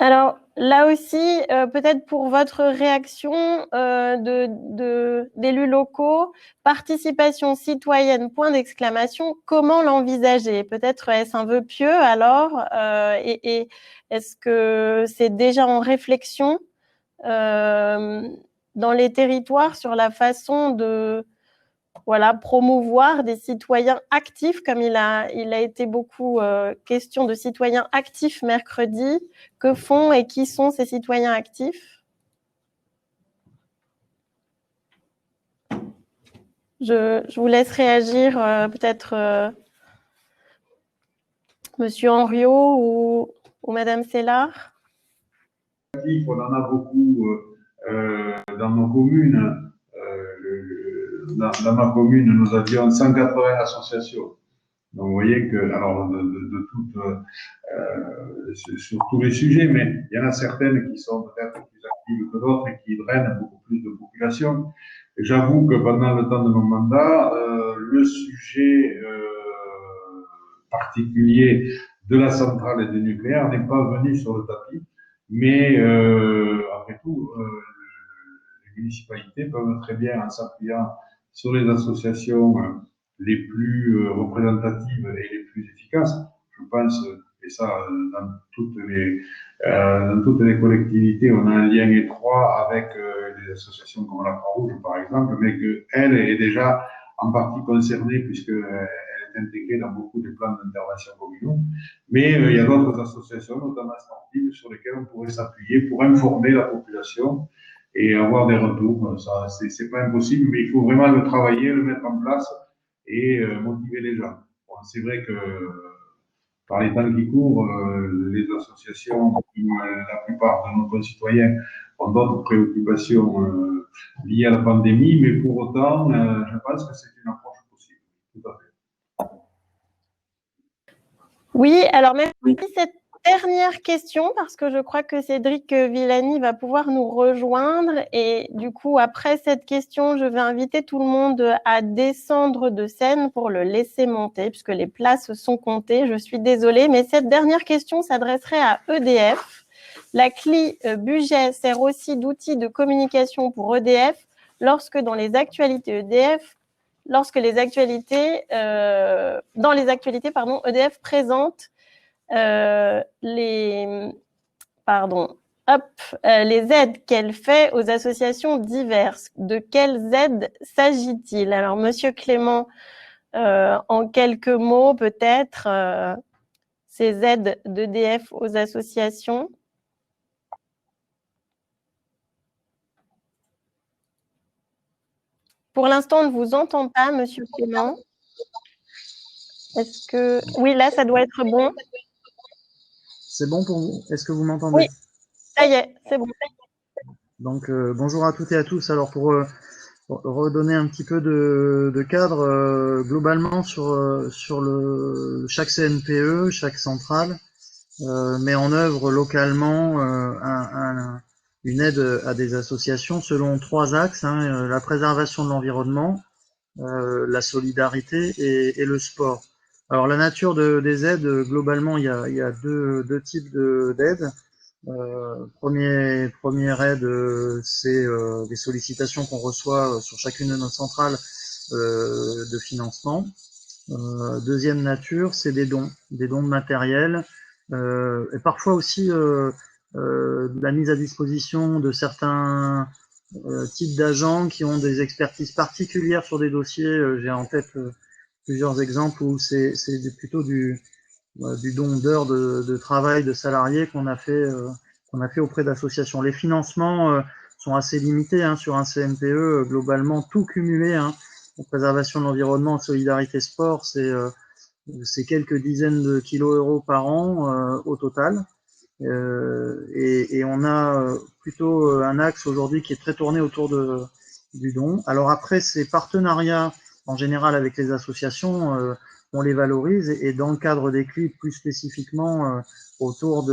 Alors là aussi, peut-être pour votre réaction d'élus locaux, participation citoyenne, point d'exclamation, comment l'envisager? Peut-être est-ce un vœu pieux alors, et est-ce que c'est déjà en réflexion dans les territoires sur la façon de promouvoir des citoyens actifs, comme il a été beaucoup question de citoyens actifs mercredi. Que font et qui sont ces citoyens actifs? Je vous laisse réagir, peut-être Monsieur Henriot ou Madame Sellard. On en a beaucoup dans nos communes. Dans ma commune, nous avions 180 associations. Donc, vous voyez que, alors, sur tous les sujets, mais il y en a certaines qui sont peut-être plus actives que d'autres et qui drainent beaucoup plus de population. Et j'avoue que pendant le temps de mon mandat, le sujet particulier de la centrale et du nucléaire n'est pas venu sur le tapis. Mais après tout, les municipalités peuvent très bien, en s'appuyant sur les associations les plus représentatives et les plus efficaces, je pense, et ça, dans toutes les collectivités, on a un lien étroit avec des associations comme la Croix-Rouge, par exemple, mais qu'elle est déjà en partie concernée puisqu'elle est intégrée dans beaucoup des plans d'intervention communaux. Mais il y a d'autres associations, notamment sportives, sur lesquelles on pourrait s'appuyer pour informer la population et avoir des retours. Ça, c'est pas impossible, mais il faut vraiment le travailler, le mettre en place et motiver les gens. Bon, c'est vrai que par les temps qui courent, les associations, la plupart de nos concitoyens ont d'autres préoccupations liées à la pandémie, mais pour autant, je pense que c'est une approche possible. Tout à fait. Oui, alors même cette dernière question, parce que je crois que Cédric Villani va pouvoir nous rejoindre. Et du coup, après cette question, je vais inviter tout le monde à descendre de scène pour le laisser monter, puisque les places sont comptées. Je suis désolée, mais cette dernière question s'adresserait à EDF. La CLI budget sert aussi d'outil de communication pour EDF lorsque dans les actualités EDF EDF présente les aides qu'elle fait aux associations diverses. De quelles aides s'agit-il? Alors, Monsieur Clément, en quelques mots, peut-être, ces aides d'EDF aux associations. Pour l'instant, on ne vous entend pas, Monsieur Clément. Est-ce que... Oui, là, ça doit être bon. C'est bon pour vous? Est-ce que vous m'entendez? Oui, ça y est, c'est bon. Donc, bonjour à toutes et à tous. Alors, pour redonner un petit peu de cadre, globalement, sur chaque CNPE, chaque centrale met en œuvre localement une aide à des associations selon 3 axes, la préservation de l'environnement, la solidarité et le sport. Alors la nature des aides, globalement, il y a deux types d'aides. Première aide, c'est des sollicitations qu'on reçoit sur chacune de nos centrales de financement. Deuxième nature, c'est des dons de matériel, et parfois aussi la mise à disposition de certains types d'agents qui ont des expertises particulières sur des dossiers. J'ai en tête plusieurs exemples où c'est plutôt du don d'heures de travail de salariés qu'on a fait auprès d'associations. Les financements sont assez limités sur un CNPE, globalement tout cumulé. La préservation de l'environnement, solidarité sport, c'est quelques dizaines de kilos euros par an au total. Et on a plutôt un axe aujourd'hui qui est très tourné autour du don. Alors après, ces partenariats en général avec les associations, on les valorise et dans le cadre des CLI plus spécifiquement autour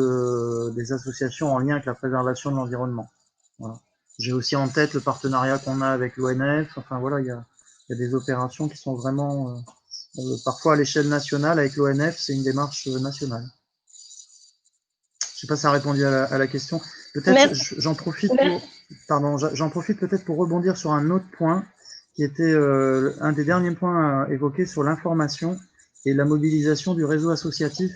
des associations en lien avec la préservation de l'environnement. Voilà. J'ai aussi en tête le partenariat qu'on a avec l'ONF. Enfin voilà, il y a des opérations qui sont vraiment parfois à l'échelle nationale avec l'ONF, c'est une démarche nationale. sais pas si ça a répondu à la question. Peut-être j'en profite peut-être pour rebondir sur un autre point qui était un des derniers points évoqués sur l'information et la mobilisation du réseau associatif.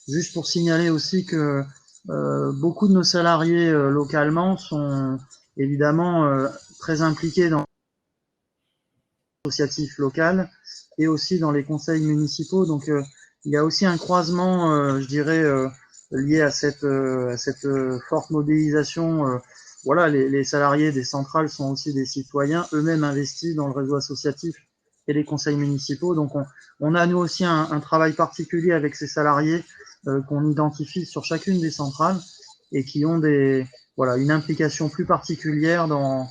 Juste pour signaler aussi que beaucoup de nos salariés localement sont évidemment très impliqués dans l'associatif local et aussi dans les conseils municipaux. Donc il y a aussi un croisement, je dirais, lié à cette forte mobilisation. Voilà, les salariés des centrales sont aussi des citoyens eux-mêmes investis dans le réseau associatif et les conseils municipaux. Donc on a nous aussi un travail particulier avec ces salariés qu'on identifie sur chacune des centrales et qui ont une implication plus particulière dans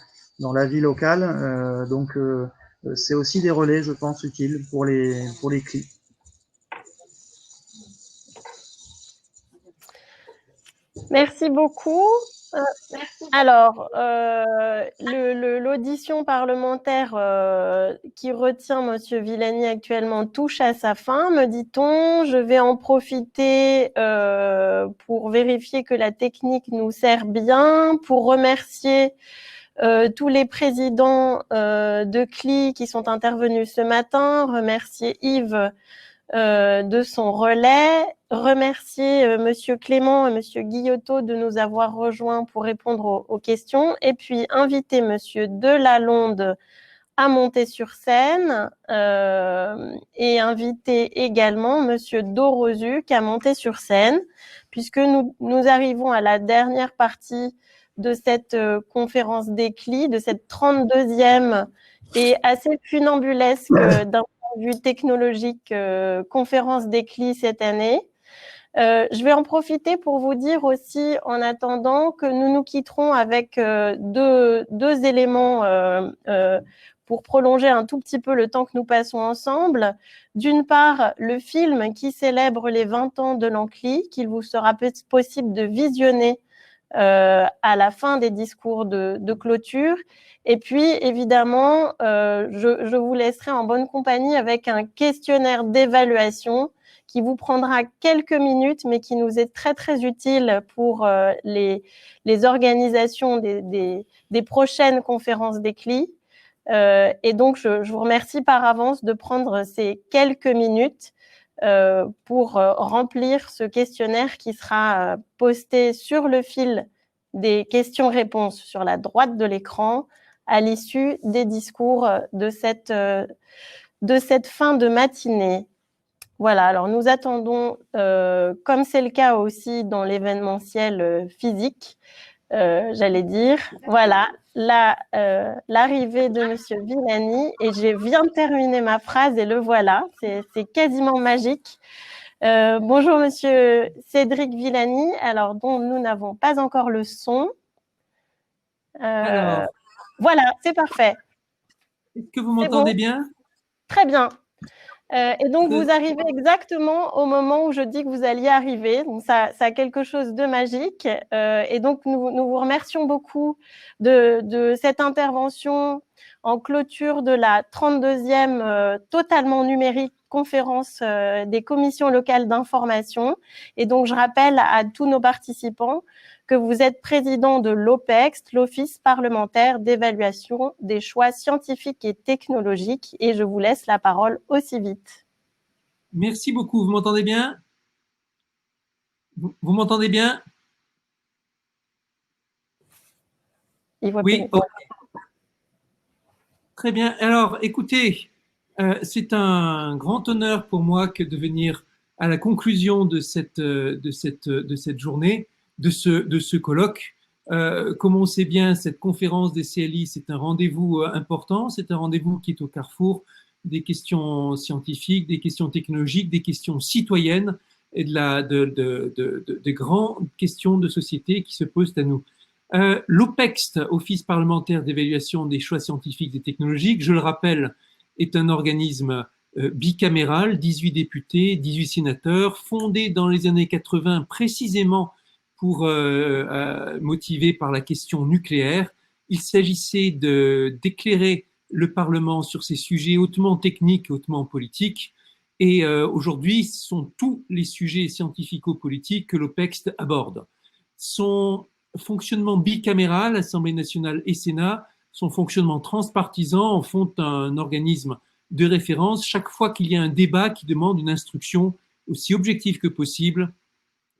la vie locale. Donc c'est aussi des relais, je pense, utiles pour les CLI. Merci beaucoup. Alors, l'audition parlementaire qui retient Monsieur Villani actuellement touche à sa fin, me dit-on. Je vais en profiter pour vérifier que la technique nous sert bien, pour remercier tous les présidents de CLI qui sont intervenus ce matin, remercier Yves de son relais, remercier Monsieur Clément et Monsieur Guillotot de nous avoir rejoints pour répondre aux questions, et puis inviter Monsieur Delalonde à monter sur scène et inviter également Monsieur Dorozuc à monter sur scène, puisque nous arrivons à la dernière partie de cette conférence des CLI, de cette 32e et assez funambulesque d'un vue technologique conférence des CLI cette année. Je vais en profiter pour vous dire aussi, en attendant, que nous nous quitterons avec deux éléments pour prolonger un tout petit peu le temps que nous passons ensemble. D'une part, le film qui célèbre les 20 ans de l'Ancli, qu'il vous sera possible de visionner à la fin des discours de clôture. Et puis, évidemment, je vous laisserai en bonne compagnie avec un questionnaire d'évaluation qui vous prendra quelques minutes, mais qui nous est très, très utile pour les organisations des prochaines conférences des CLI. Et donc, je vous remercie par avance de prendre ces quelques minutes pour remplir ce questionnaire qui sera posté sur le fil des questions-réponses sur la droite de l'écran à l'issue des discours de cette fin de matinée. Voilà, alors nous attendons, comme c'est le cas aussi dans l'événementiel physique, j'allais dire, voilà, l'arrivée de Monsieur Villani, et je viens de terminer ma phrase et le voilà, c'est quasiment magique. Bonjour Monsieur Cédric Villani, alors dont nous n'avons pas encore le son. Alors, voilà, c'est parfait. Est-ce que vous m'entendez bien? Très bien. Et donc, vous arrivez exactement au moment où je dis que vous alliez arriver. Donc, ça a quelque chose de magique. Et donc, nous vous remercions beaucoup de cette intervention en clôture de la 32e totalement numérique conférence des commissions locales d'information. Et donc, je rappelle à tous nos participants que vous êtes président de l'OPEX, l'Office parlementaire d'évaluation des choix scientifiques et technologiques, et je vous laisse la parole aussi vite. Merci beaucoup. Vous m'entendez bien? Vous m'entendez bien? Oui. Oh. Très bien. Alors, écoutez, c'est un grand honneur pour moi que de venir à la conclusion de cette journée, de ce colloque. Comme on sait bien, cette conférence des CLI, c'est un rendez-vous important, c'est un rendez-vous qui est au carrefour des questions scientifiques, des questions technologiques, des questions citoyennes et de grandes questions de société qui se posent à nous. L'OPEX, Office parlementaire d'évaluation des choix scientifiques et technologiques, je le rappelle, est un organisme bicaméral, 18 députés, 18 sénateurs, fondé dans les années 80 précisément pour motivé par la question nucléaire. Il s'agissait d'éclairer le Parlement sur ces sujets hautement techniques et hautement politiques. Et aujourd'hui, ce sont tous les sujets scientifico-politiques que l'OPEX aborde. Son fonctionnement bicaméral, Assemblée nationale et Sénat, son fonctionnement transpartisan en font un organisme de référence chaque fois qu'il y a un débat qui demande une instruction aussi objective que possible,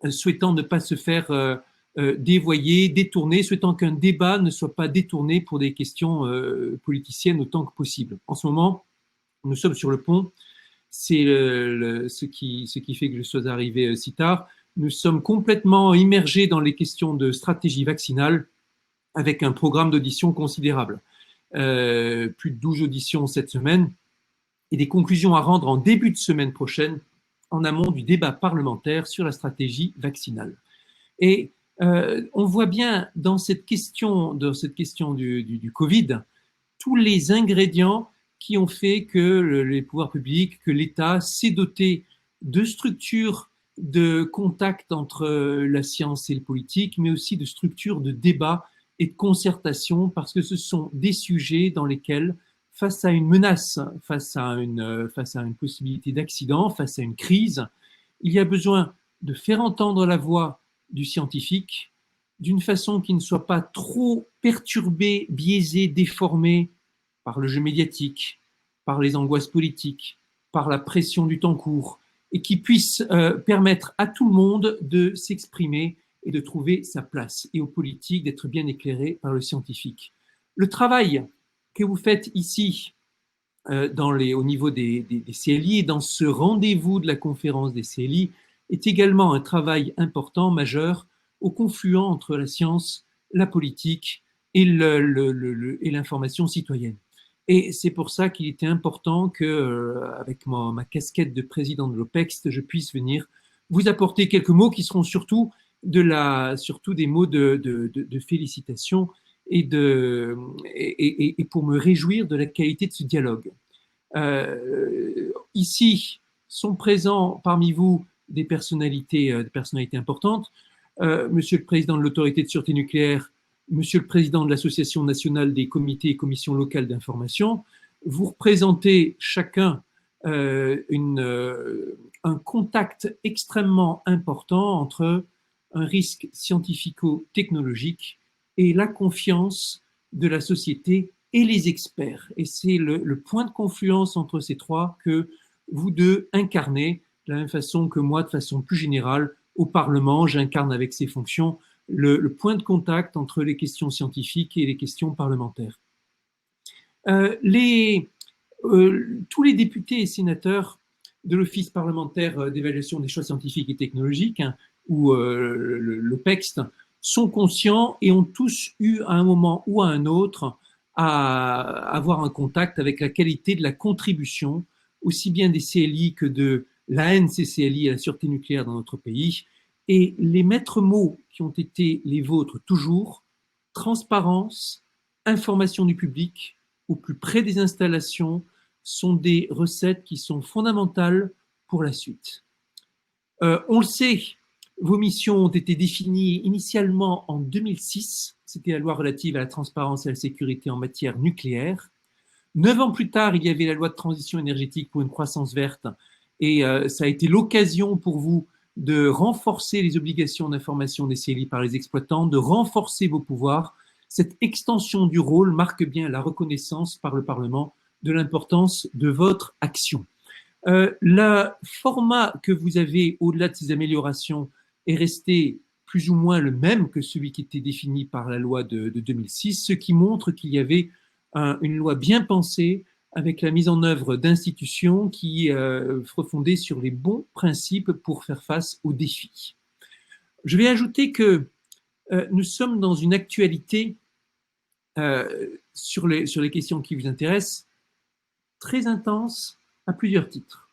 souhaitant ne pas se faire dévoyer, détourner, souhaitant qu'un débat ne soit pas détourné pour des questions politiciennes autant que possible. En ce moment, nous sommes sur le pont, c'est ce qui fait que je sois arrivé si tard. Nous sommes complètement immergés dans les questions de stratégie vaccinale avec un programme d'audition considérable. Plus de 12 auditions cette semaine et des conclusions à rendre en début de semaine prochaine en amont du débat parlementaire sur la stratégie vaccinale. Et on voit bien dans cette question du Covid tous les ingrédients qui ont fait que les pouvoirs publics, que l'État s'est doté de structures de contact entre la science et le politique, mais aussi de structures de débat et de concertation, parce que ce sont des sujets dans lesquels, face à une menace, face à une possibilité d'accident, face à une crise, il y a besoin de faire entendre la voix du scientifique d'une façon qui ne soit pas trop perturbée, biaisée, déformée par le jeu médiatique, par les angoisses politiques, par la pression du temps court, et qui puisse permettre à tout le monde de s'exprimer et de trouver sa place, et aux politiques d'être bien éclairés par le scientifique. Le travail que vous faites ici, au niveau des CLI, et dans ce rendez-vous de la conférence des CLI, est également un travail important, majeur, au confluent entre la science, la politique et l'information citoyenne. Et c'est pour ça qu'il était important que, avec ma casquette de président de l'OPEX, je puisse venir vous apporter quelques mots qui seront surtout des mots de félicitations et pour me réjouir de la qualité de ce dialogue. Ici sont présents parmi vous des personnalités importantes. Monsieur le Président de l'Autorité de sûreté nucléaire, Monsieur le Président de l'Association nationale des comités et commissions locales d'information, vous représentez chacun un contact extrêmement important entre un risque scientifico-technologique et la confiance de la société et les experts. Et c'est le point de confluence entre ces trois que vous deux incarnez, de la même façon que moi, de façon plus générale, au Parlement, j'incarne avec ces fonctions le point de contact entre les questions scientifiques et les questions parlementaires. Tous les députés et sénateurs de l'Office parlementaire d'évaluation des choix scientifiques et technologiques, ou l'OPEX, sont conscients et ont tous eu à un moment ou à un autre à avoir un contact avec la qualité de la contribution, aussi bien des CLI que de la NCCLI à la sûreté nucléaire dans notre pays. Et les maîtres mots qui ont été les vôtres toujours, transparence, information du public, au plus près des installations, sont des recettes qui sont fondamentales pour la suite. On le sait, vos missions ont été définies initialement en 2006, c'était la loi relative à la transparence et à la sécurité en matière nucléaire. 9 ans plus tard, il y avait la loi de transition énergétique pour une croissance verte, et ça a été l'occasion pour vous de renforcer les obligations d'information des CLI par les exploitants, de renforcer vos pouvoirs. Cette extension du rôle marque bien la reconnaissance par le Parlement de l'importance de votre action. Le format que vous avez, au-delà de ces améliorations, est resté plus ou moins le même que celui qui était défini par la loi de 2006, ce qui montre qu'il y avait une loi bien pensée, avec la mise en œuvre d'institutions qui fondées sur les bons principes pour faire face aux défis. Je vais ajouter que nous sommes dans une actualité sur les questions qui vous intéressent très intense à plusieurs titres.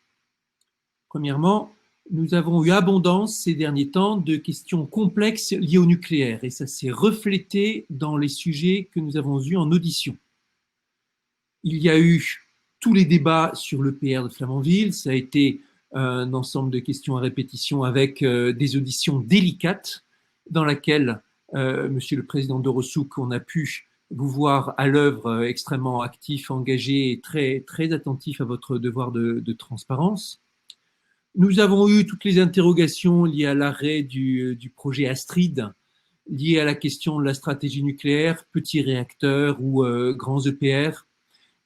Premièrement, nous avons eu abondance ces derniers temps de questions complexes liées au nucléaire et ça s'est reflété dans les sujets que nous avons eus en audition. Il y a eu tous les débats sur l'EPR de Flamanville, ça a été un ensemble de questions à répétition avec des auditions délicates dans laquelle, Monsieur le Président de Ressouk, on a pu vous voir à l'œuvre extrêmement actif, engagé et très, très attentif à votre devoir de transparence. Nous avons eu toutes les interrogations liées à l'arrêt du projet Astrid, liées à la question de la stratégie nucléaire, petits réacteurs ou grands EPR,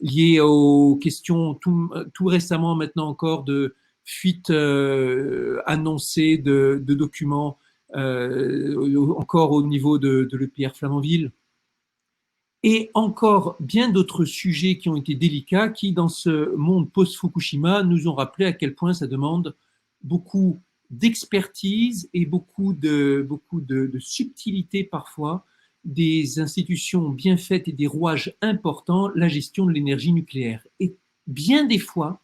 liées aux questions tout récemment maintenant encore de fuite annoncée de documents encore au niveau de l'EPR Flamanville, et encore bien d'autres sujets qui ont été délicats, qui dans ce monde post-Fukushima nous ont rappelé à quel point ça demande beaucoup d'expertise et beaucoup de subtilité parfois, des institutions bien faites et des rouages importants, la gestion de l'énergie nucléaire. Et bien des fois,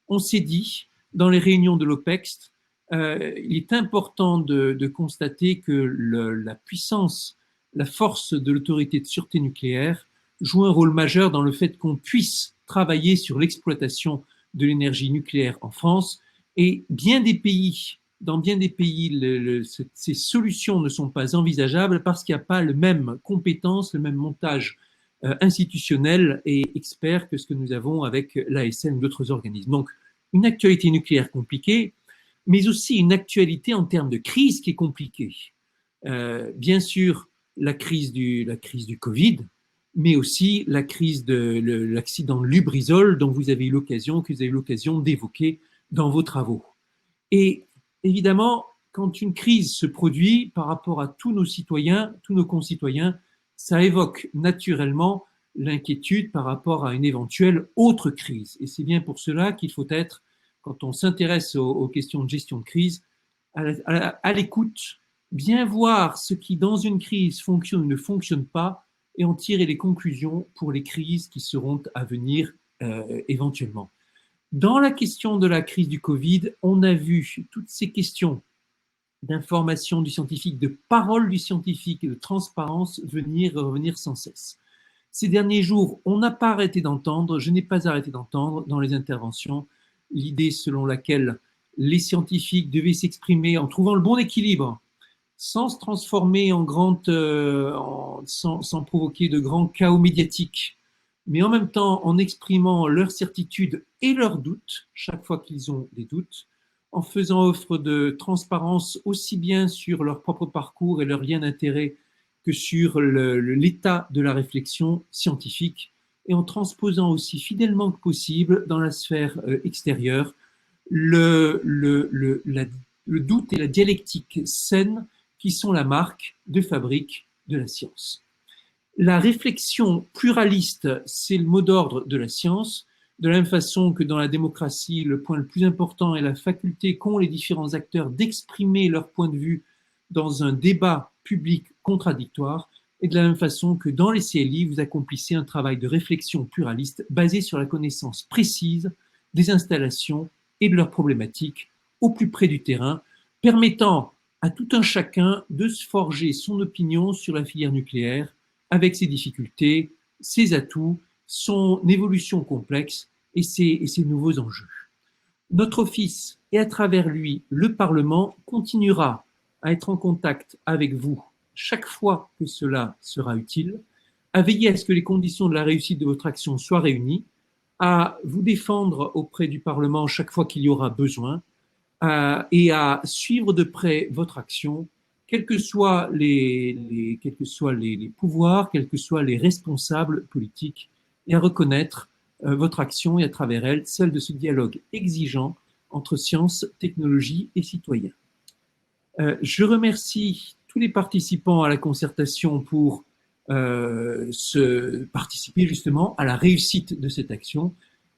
on s'est dit, dans les réunions de l'OPEX, il est important de constater que la puissance, la force de l'autorité de sûreté nucléaire joue un rôle majeur dans le fait qu'on puisse travailler sur l'exploitation de l'énergie nucléaire en France. Et dans bien des pays, ces solutions ne sont pas envisageables parce qu'il n'y a pas le même compétence, le même montage institutionnel et expert que ce que nous avons avec l'ASN ou d'autres organismes. Donc, une actualité nucléaire compliquée, mais aussi une actualité en termes de crise qui est compliquée. Bien sûr, la crise du Covid, mais aussi la crise de l'accident de Lubrizol que vous avez eu l'occasion d'évoquer dans vos travaux. Et évidemment, quand une crise se produit par rapport à tous nos concitoyens, ça évoque naturellement l'inquiétude par rapport à une éventuelle autre crise. Et c'est bien pour cela qu'il faut être, quand on s'intéresse aux questions de gestion de crise, à l'écoute, bien voir ce qui dans une crise fonctionne ou ne fonctionne pas et en tirer les conclusions pour les crises qui seront à venir éventuellement. Dans la question de la crise du Covid, on a vu toutes ces questions d'information du scientifique, de parole du scientifique et de transparence revenir sans cesse. Ces derniers jours, on n'a pas arrêté d'entendre, je n'ai pas arrêté d'entendre dans les interventions l'idée selon laquelle les scientifiques devaient s'exprimer en trouvant le bon équilibre, sans se transformer sans provoquer de grands chaos médiatiques, mais en même temps en exprimant leurs certitudes et leurs doutes, chaque fois qu'ils ont des doutes, en faisant offre de transparence aussi bien sur leur propre parcours et leur lien d'intérêt que sur l'état de la réflexion scientifique, et en transposant aussi fidèlement que possible dans la sphère extérieure le doute et la dialectique saine qui sont la marque de fabrique de la science. La réflexion pluraliste, c'est le mot d'ordre de la science, de la même façon que dans la démocratie, le point le plus important est la faculté qu'ont les différents acteurs d'exprimer leur point de vue dans un débat public contradictoire, et de la même façon que dans les CLI, vous accomplissez un travail de réflexion pluraliste basé sur la connaissance précise des installations et de leurs problématiques au plus près du terrain, permettant à tout un chacun de se forger son opinion sur la filière nucléaire avec ses difficultés, ses atouts, son évolution complexe et ses nouveaux enjeux. Notre office et à travers lui, le Parlement continuera à être en contact avec vous chaque fois que cela sera utile, à veiller à ce que les conditions de la réussite de votre action soient réunies, à vous défendre auprès du Parlement chaque fois qu'il y aura besoin, et à suivre de près votre action, quels que soient les pouvoirs, quels que soient les responsables politiques, et à reconnaître votre action et à travers elle, celle de ce dialogue exigeant entre science, technologie et citoyens. Je remercie tous les participants à la concertation pour participer justement à la réussite de cette action.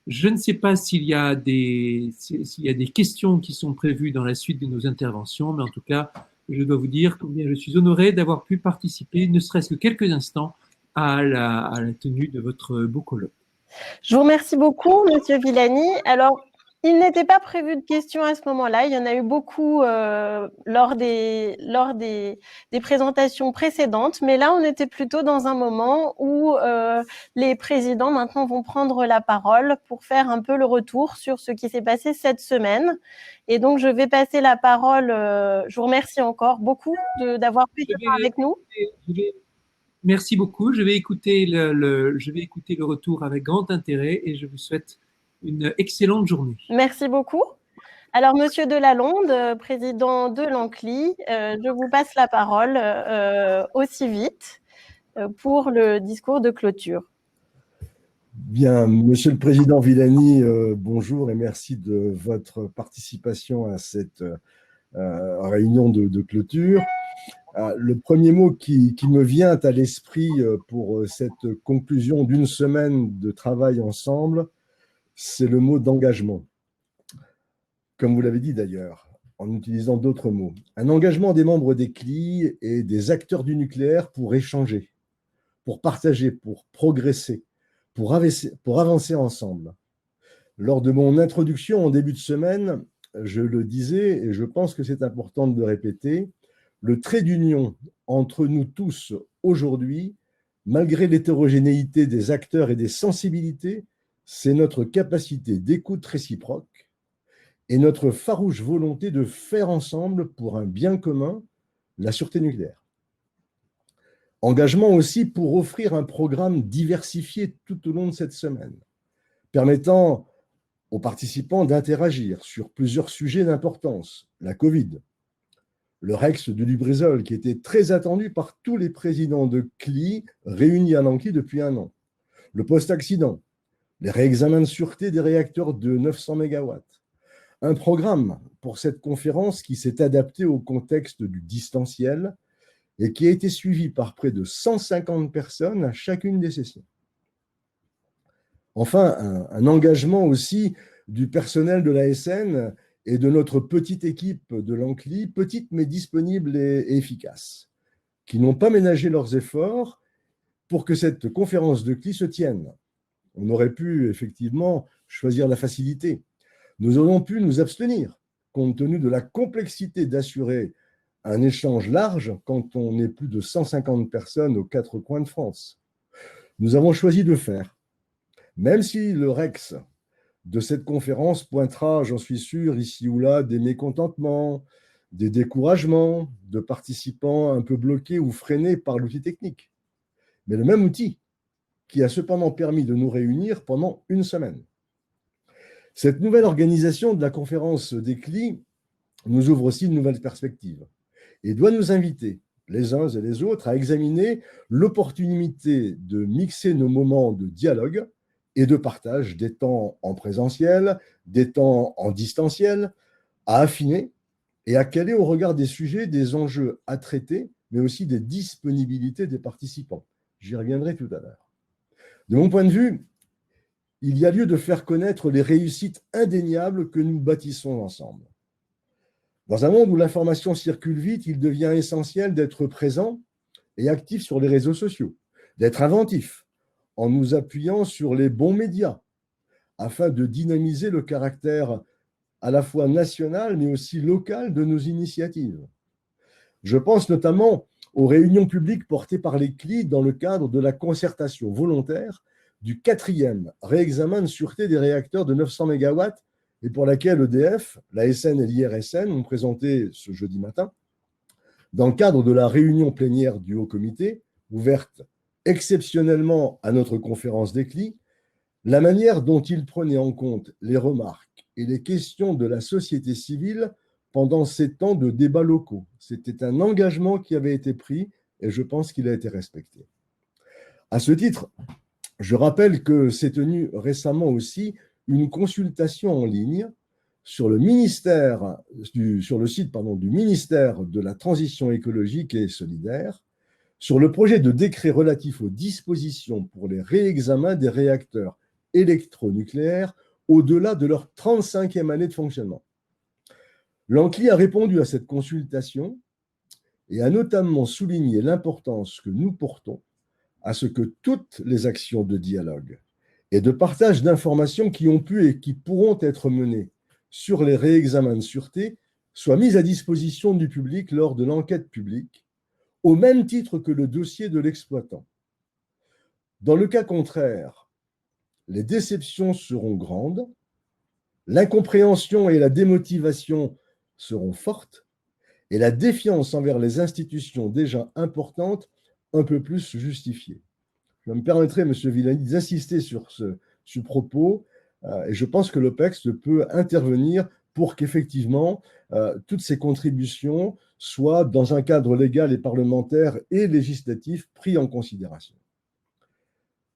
Je ne sais pas s'il y a des questions qui sont prévues dans la suite de nos interventions, mais en tout cas, je dois vous dire combien je suis honoré d'avoir pu participer, ne serait-ce que quelques instants, à la tenue de votre beau colloque. Je vous remercie beaucoup, Monsieur Villani. Alors, il n'était pas prévu de questions à ce moment-là. Il y en a eu beaucoup lors des présentations précédentes. Mais là, on était plutôt dans un moment où les présidents maintenant vont prendre la parole pour faire un peu le retour sur ce qui s'est passé cette semaine. Et donc, je vais passer la parole. Je vous remercie encore beaucoup d'avoir pu être avec nous. Merci beaucoup. Je vais écouter le retour avec grand intérêt et je vous souhaite une excellente journée. Merci beaucoup. Alors, Monsieur Delalonde, président de l'ANCLI, je vous passe la parole aussi vite pour le discours de clôture. Bien, Monsieur le Président Villani, bonjour et merci de votre participation à cette réunion de clôture. Le premier mot qui me vient à l'esprit pour cette conclusion d'une semaine de travail ensemble, c'est le mot d'engagement. Comme vous l'avez dit d'ailleurs, en utilisant d'autres mots. Un engagement des membres des CLI et des acteurs du nucléaire pour échanger, pour partager, pour progresser, pour avancer ensemble. Lors de mon introduction en début de semaine, je le disais, et je pense que c'est important de le répéter, le trait d'union entre nous tous aujourd'hui, malgré l'hétérogénéité des acteurs et des sensibilités, c'est notre capacité d'écoute réciproque et notre farouche volonté de faire ensemble pour un bien commun la sûreté nucléaire. Engagement aussi pour offrir un programme diversifié tout au long de cette semaine, permettant aux participants d'interagir sur plusieurs sujets d'importance. La Covid, le Rex de Lubrizol, qui était très attendu par tous les présidents de CLI réunis à l'ANCLI depuis un an, le post-accident, les réexamens de sûreté des réacteurs de 900 MW, un programme pour cette conférence qui s'est adapté au contexte du distanciel et qui a été suivi par près de 150 personnes à chacune des sessions. Enfin, un engagement aussi du personnel de l'ASN et de notre petite équipe de l'ANCLI, petite mais disponible et efficace, qui n'ont pas ménagé leurs efforts pour que cette conférence de CLI se tienne. On aurait pu effectivement choisir la facilité. Nous aurions pu nous abstenir, compte tenu de la complexité d'assurer un échange large quand on est plus de 150 personnes aux quatre coins de France. Nous avons choisi de faire. Même si le Rex de cette conférence pointera, j'en suis sûr, ici ou là, des mécontentements, des découragements de participants un peu bloqués ou freinés par l'outil technique. Mais le même outil qui a cependant permis de nous réunir pendant une semaine. Cette nouvelle organisation de la conférence des CLI nous ouvre aussi de nouvelles perspectives et doit nous inviter, les uns et les autres, à examiner l'opportunité de mixer nos moments de dialogue et de partage des temps en présentiel, des temps en distanciel, à affiner et à caler au regard des sujets, des enjeux à traiter, mais aussi des disponibilités des participants. J'y reviendrai tout à l'heure. De mon point de vue, il y a lieu de faire connaître les réussites indéniables que nous bâtissons ensemble. Dans un monde où l'information circule vite, il devient essentiel d'être présent et actif sur les réseaux sociaux, d'être inventif, en nous appuyant sur les bons médias, afin de dynamiser le caractère à la fois national, mais aussi local de nos initiatives. Je pense notamment aux réunions publiques portées par les CLI dans le cadre de la concertation volontaire du 4e réexamen de sûreté des réacteurs de 900 MW et pour laquelle EDF, l'ASN et l'IRSN ont présenté ce jeudi matin, dans le cadre de la réunion plénière du Haut Comité, ouverte exceptionnellement à notre conférence des CLI, la manière dont il prenait en compte les remarques et les questions de la société civile pendant ces temps de débats locaux. C'était un engagement qui avait été pris et je pense qu'il a été respecté. À ce titre, je rappelle que s'est tenue récemment aussi une consultation en ligne sur le site du ministère de la Transition écologique et solidaire, sur le projet de décret relatif aux dispositions pour les réexamens des réacteurs électronucléaires au-delà de leur 35e année de fonctionnement. L'ANCLI a répondu à cette consultation et a notamment souligné l'importance que nous portons à ce que toutes les actions de dialogue et de partage d'informations qui ont pu et qui pourront être menées sur les réexamens de sûreté soient mises à disposition du public lors de l'enquête publique, au même titre que le dossier de l'exploitant. Dans le cas contraire, les déceptions seront grandes, l'incompréhension et la démotivation seront fortes, et la défiance envers les institutions déjà importantes un peu plus justifiée. Je me permettrai, M. Villani, d'insister sur ce propos, et je pense que l'OPEX peut intervenir pour qu'effectivement, toutes ces contributions soient dans un cadre légal et parlementaire et législatif pris en considération.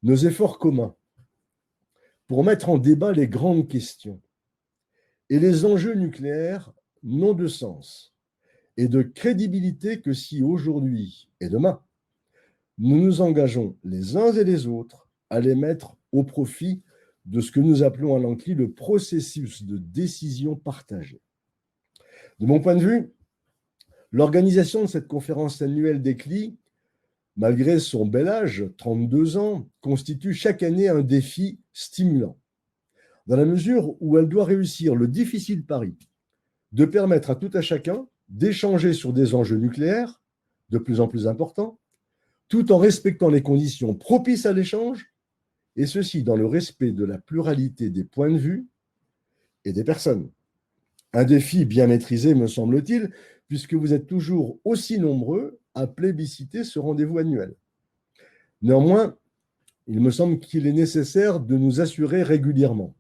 Nos efforts communs pour mettre en débat les grandes questions et les enjeux nucléaires n'ont de sens et de crédibilité que si aujourd'hui et demain, nous nous engageons les uns et les autres à les mettre au profit de ce que nous appelons à l'ANCLI le processus de décision partagée. De mon point de vue, l'organisation de cette conférence annuelle des CLI, malgré son bel âge, 32 ans, constitue chaque année un défi stimulant, dans la mesure où elle doit réussir le difficile pari de permettre à tout à chacun d'échanger sur des enjeux nucléaires de plus en plus importants, tout en respectant les conditions propices à l'échange, et ceci dans le respect de la pluralité des points de vue et des personnes. Un défi bien maîtrisé, me semble-t-il, puisque vous êtes toujours aussi nombreux à plébisciter ce rendez-vous annuel. Néanmoins, il me semble qu'il est nécessaire de nous assurer régulièrement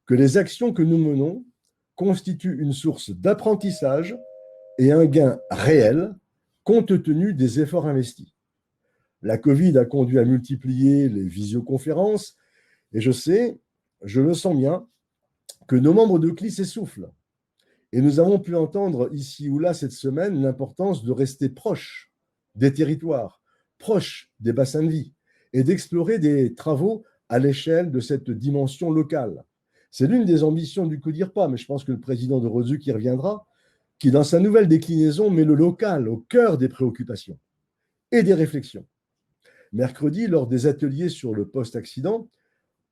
que les actions que nous menons constituent une source d'apprentissage et un gain réel compte tenu des efforts investis. La Covid a conduit à multiplier les visioconférences et je le sens bien, que nos membres de CLI s'essoufflent. Et nous avons pu entendre ici ou là cette semaine l'importance de rester proche des territoires, proche des bassins de vie et d'explorer des travaux à l'échelle de cette dimension locale. C'est l'une des ambitions du CODIRPA, mais je pense que le président de Rozuc y reviendra, qui dans sa nouvelle déclinaison met le local au cœur des préoccupations et des réflexions. Mercredi, lors des ateliers sur le post-accident,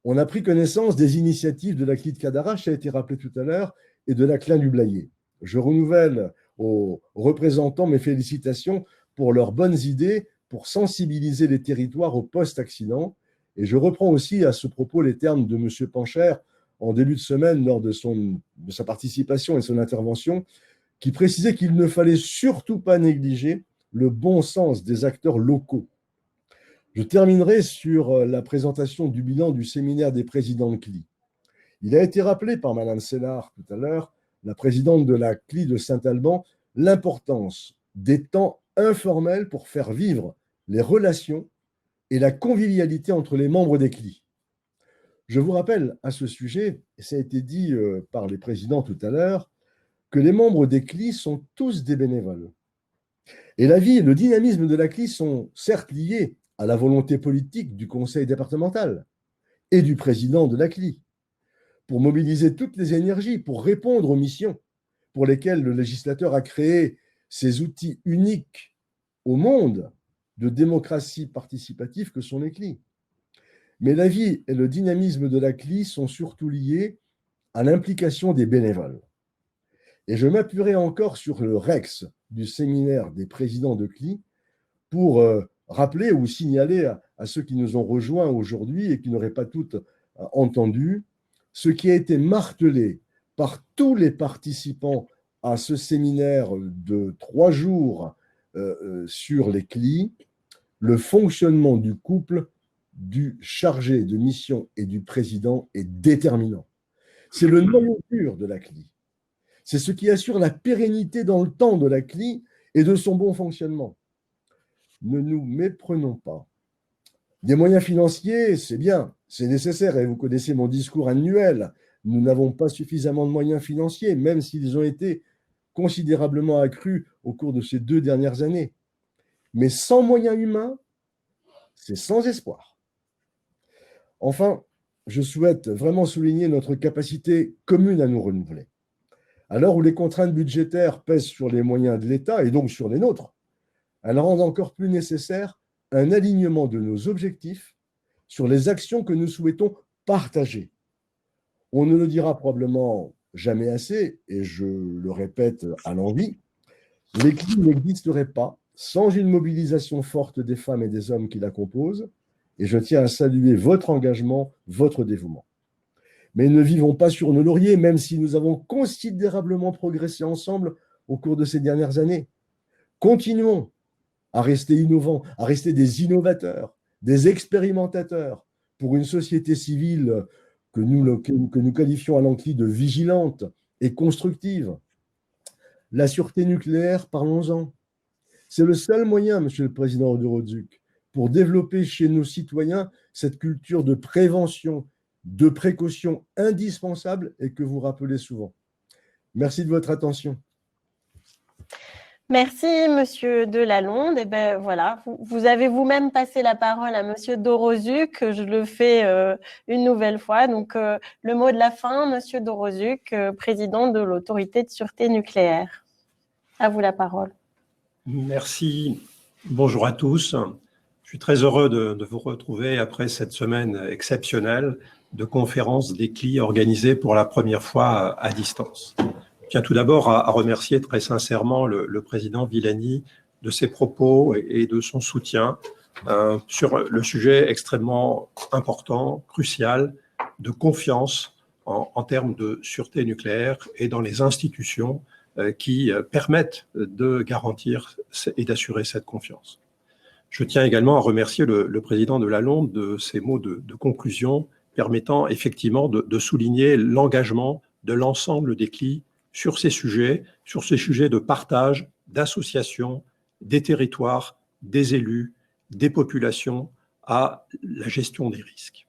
on a pris connaissance des initiatives de la CLI de Cadarache, ça a été rappelé tout à l'heure, et de la CLIN du Blayais. Je renouvelle aux représentants mes félicitations pour leurs bonnes idées pour sensibiliser les territoires au post-accident. Et je reprends aussi à ce propos les termes de M. Pancher en début de semaine lors de sa participation et de son intervention, qui précisait qu'il ne fallait surtout pas négliger le bon sens des acteurs locaux. Je terminerai sur la présentation du bilan du séminaire des présidents de CLI. Il a été rappelé par Mme Sénard tout à l'heure, la présidente de la CLI de Saint-Alban, l'importance des temps informels pour faire vivre les relations et la convivialité entre les membres des CLI. Je vous rappelle à ce sujet, et ça a été dit par les présidents tout à l'heure, que les membres des CLI sont tous des bénévoles. Et la vie et le dynamisme de la CLI sont certes liés à la volonté politique du conseil départemental et du président de la CLI, pour mobiliser toutes les énergies, pour répondre aux missions pour lesquelles le législateur a créé ces outils uniques au monde de démocratie participative que sont les CLI. Mais la vie et le dynamisme de la CLI sont surtout liés à l'implication des bénévoles. Et je m'appuierai encore sur le REX du séminaire des présidents de CLI pour rappeler ou signaler à ceux qui nous ont rejoints aujourd'hui et qui n'auraient pas toutes entendu ce qui a été martelé par tous les participants à ce séminaire de 3 jours sur les CLI, le fonctionnement du couple du chargé de mission et du président est déterminant. C'est le noyau dur de la CLI. C'est ce qui assure la pérennité dans le temps de la CLI et de son bon fonctionnement. Ne nous méprenons pas. Des moyens financiers, c'est bien, c'est nécessaire, et vous connaissez mon discours annuel. Nous n'avons pas suffisamment de moyens financiers, même s'ils ont été considérablement accrus au cours de ces 2 dernières années. Mais sans moyens humains, c'est sans espoir. Enfin, je souhaite vraiment souligner notre capacité commune à nous renouveler. À l'heure où les contraintes budgétaires pèsent sur les moyens de l'État et donc sur les nôtres, elles rendent encore plus nécessaire un alignement de nos objectifs sur les actions que nous souhaitons partager. On ne le dira probablement jamais assez, et je le répète à l'envi, les CLI n'existeraient pas sans une mobilisation forte des femmes et des hommes qui la composent, et je tiens à saluer votre engagement, votre dévouement. Mais ne vivons pas sur nos lauriers, même si nous avons considérablement progressé ensemble au cours de ces dernières années. Continuons à rester innovants, à rester des innovateurs, des expérimentateurs pour une société civile que nous qualifions à l'ANCLI de vigilante et constructive. La sûreté nucléaire, parlons-en. C'est le seul moyen, Monsieur le Président de Rodzuc, pour développer chez nos citoyens cette culture de prévention, de précaution indispensable et que vous rappelez souvent. Merci de votre attention. Merci, Monsieur Delalonde. Et ben voilà, vous avez vous-même passé la parole à Monsieur Dorozuc. Je le fais une nouvelle fois. Donc, le mot de la fin, Monsieur Dorozuc, président de l'Autorité de sûreté nucléaire. À vous la parole. Merci. Bonjour à tous. Je suis très heureux de vous retrouver après cette semaine exceptionnelle de conférence d'ECLI organisée pour la première fois à distance. Je tiens tout d'abord à remercier très sincèrement le président Villani de ses propos et de son soutien sur le sujet extrêmement important, crucial, de confiance en termes de sûreté nucléaire et dans les institutions qui permettent de garantir et d'assurer cette confiance. Je tiens également à remercier le président Delalonde de ses mots de conclusion permettant effectivement de souligner l'engagement de l'ensemble des CLI sur ces sujets de partage, d'association, des territoires, des élus, des populations à la gestion des risques.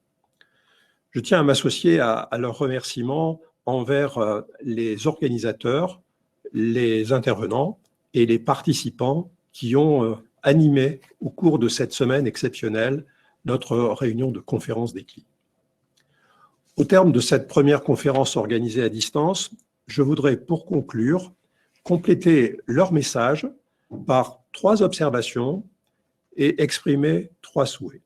Je tiens à m'associer à leurs remerciements envers les organisateurs, les intervenants et les participants qui ont animé au cours de cette semaine exceptionnelle notre réunion de conférence des CLI. Au terme de cette première conférence organisée à distance, je voudrais, pour conclure, compléter leur message par 3 observations et exprimer 3 souhaits.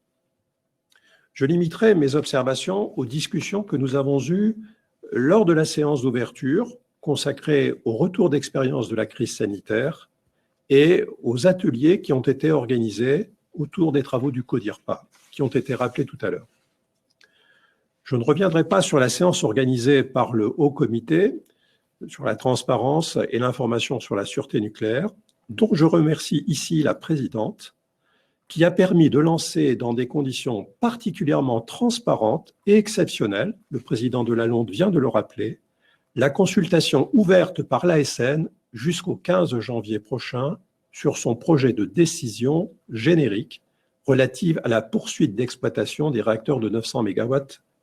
Je limiterai mes observations aux discussions que nous avons eues lors de la séance d'ouverture consacrée au retour d'expérience de la crise sanitaire et aux ateliers qui ont été organisés autour des travaux du CODIRPA, qui ont été rappelés tout à l'heure. Je ne reviendrai pas sur la séance organisée par le Haut Comité sur la transparence et l'information sur la sûreté nucléaire, dont je remercie ici la présidente, qui a permis de lancer dans des conditions particulièrement transparentes et exceptionnelles, le président Delalonde vient de le rappeler, la consultation ouverte par l'ASN jusqu'au 15 janvier prochain sur son projet de décision générique relative à la poursuite d'exploitation des réacteurs de 900 MW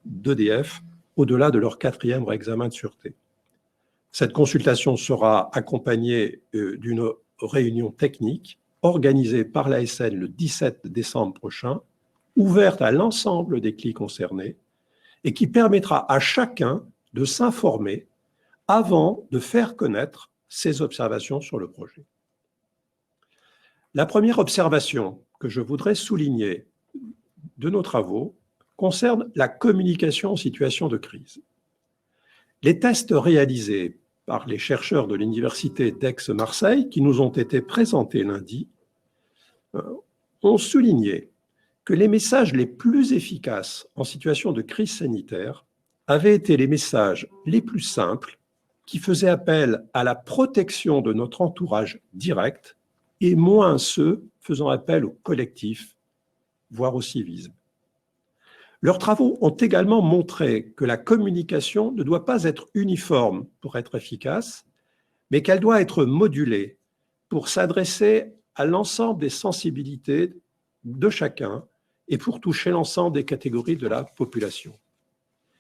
d'EDF au-delà de leur 4e réexamen de sûreté. Cette consultation sera accompagnée d'une réunion technique organisée par l'ASN le 17 décembre prochain, ouverte à l'ensemble des CLI concernés et qui permettra à chacun de s'informer avant de faire connaître ses observations sur le projet. La première observation que je voudrais souligner de nos travaux concerne la communication en situation de crise. Les tests réalisés par les chercheurs de l'Université d'Aix-Marseille, qui nous ont été présentés lundi, ont souligné que les messages les plus efficaces en situation de crise sanitaire avaient été les messages les plus simples, qui faisaient appel à la protection de notre entourage direct, et moins ceux faisant appel au collectif, voire au civisme. Leurs travaux ont également montré que la communication ne doit pas être uniforme pour être efficace, mais qu'elle doit être modulée pour s'adresser à l'ensemble des sensibilités de chacun et pour toucher l'ensemble des catégories de la population.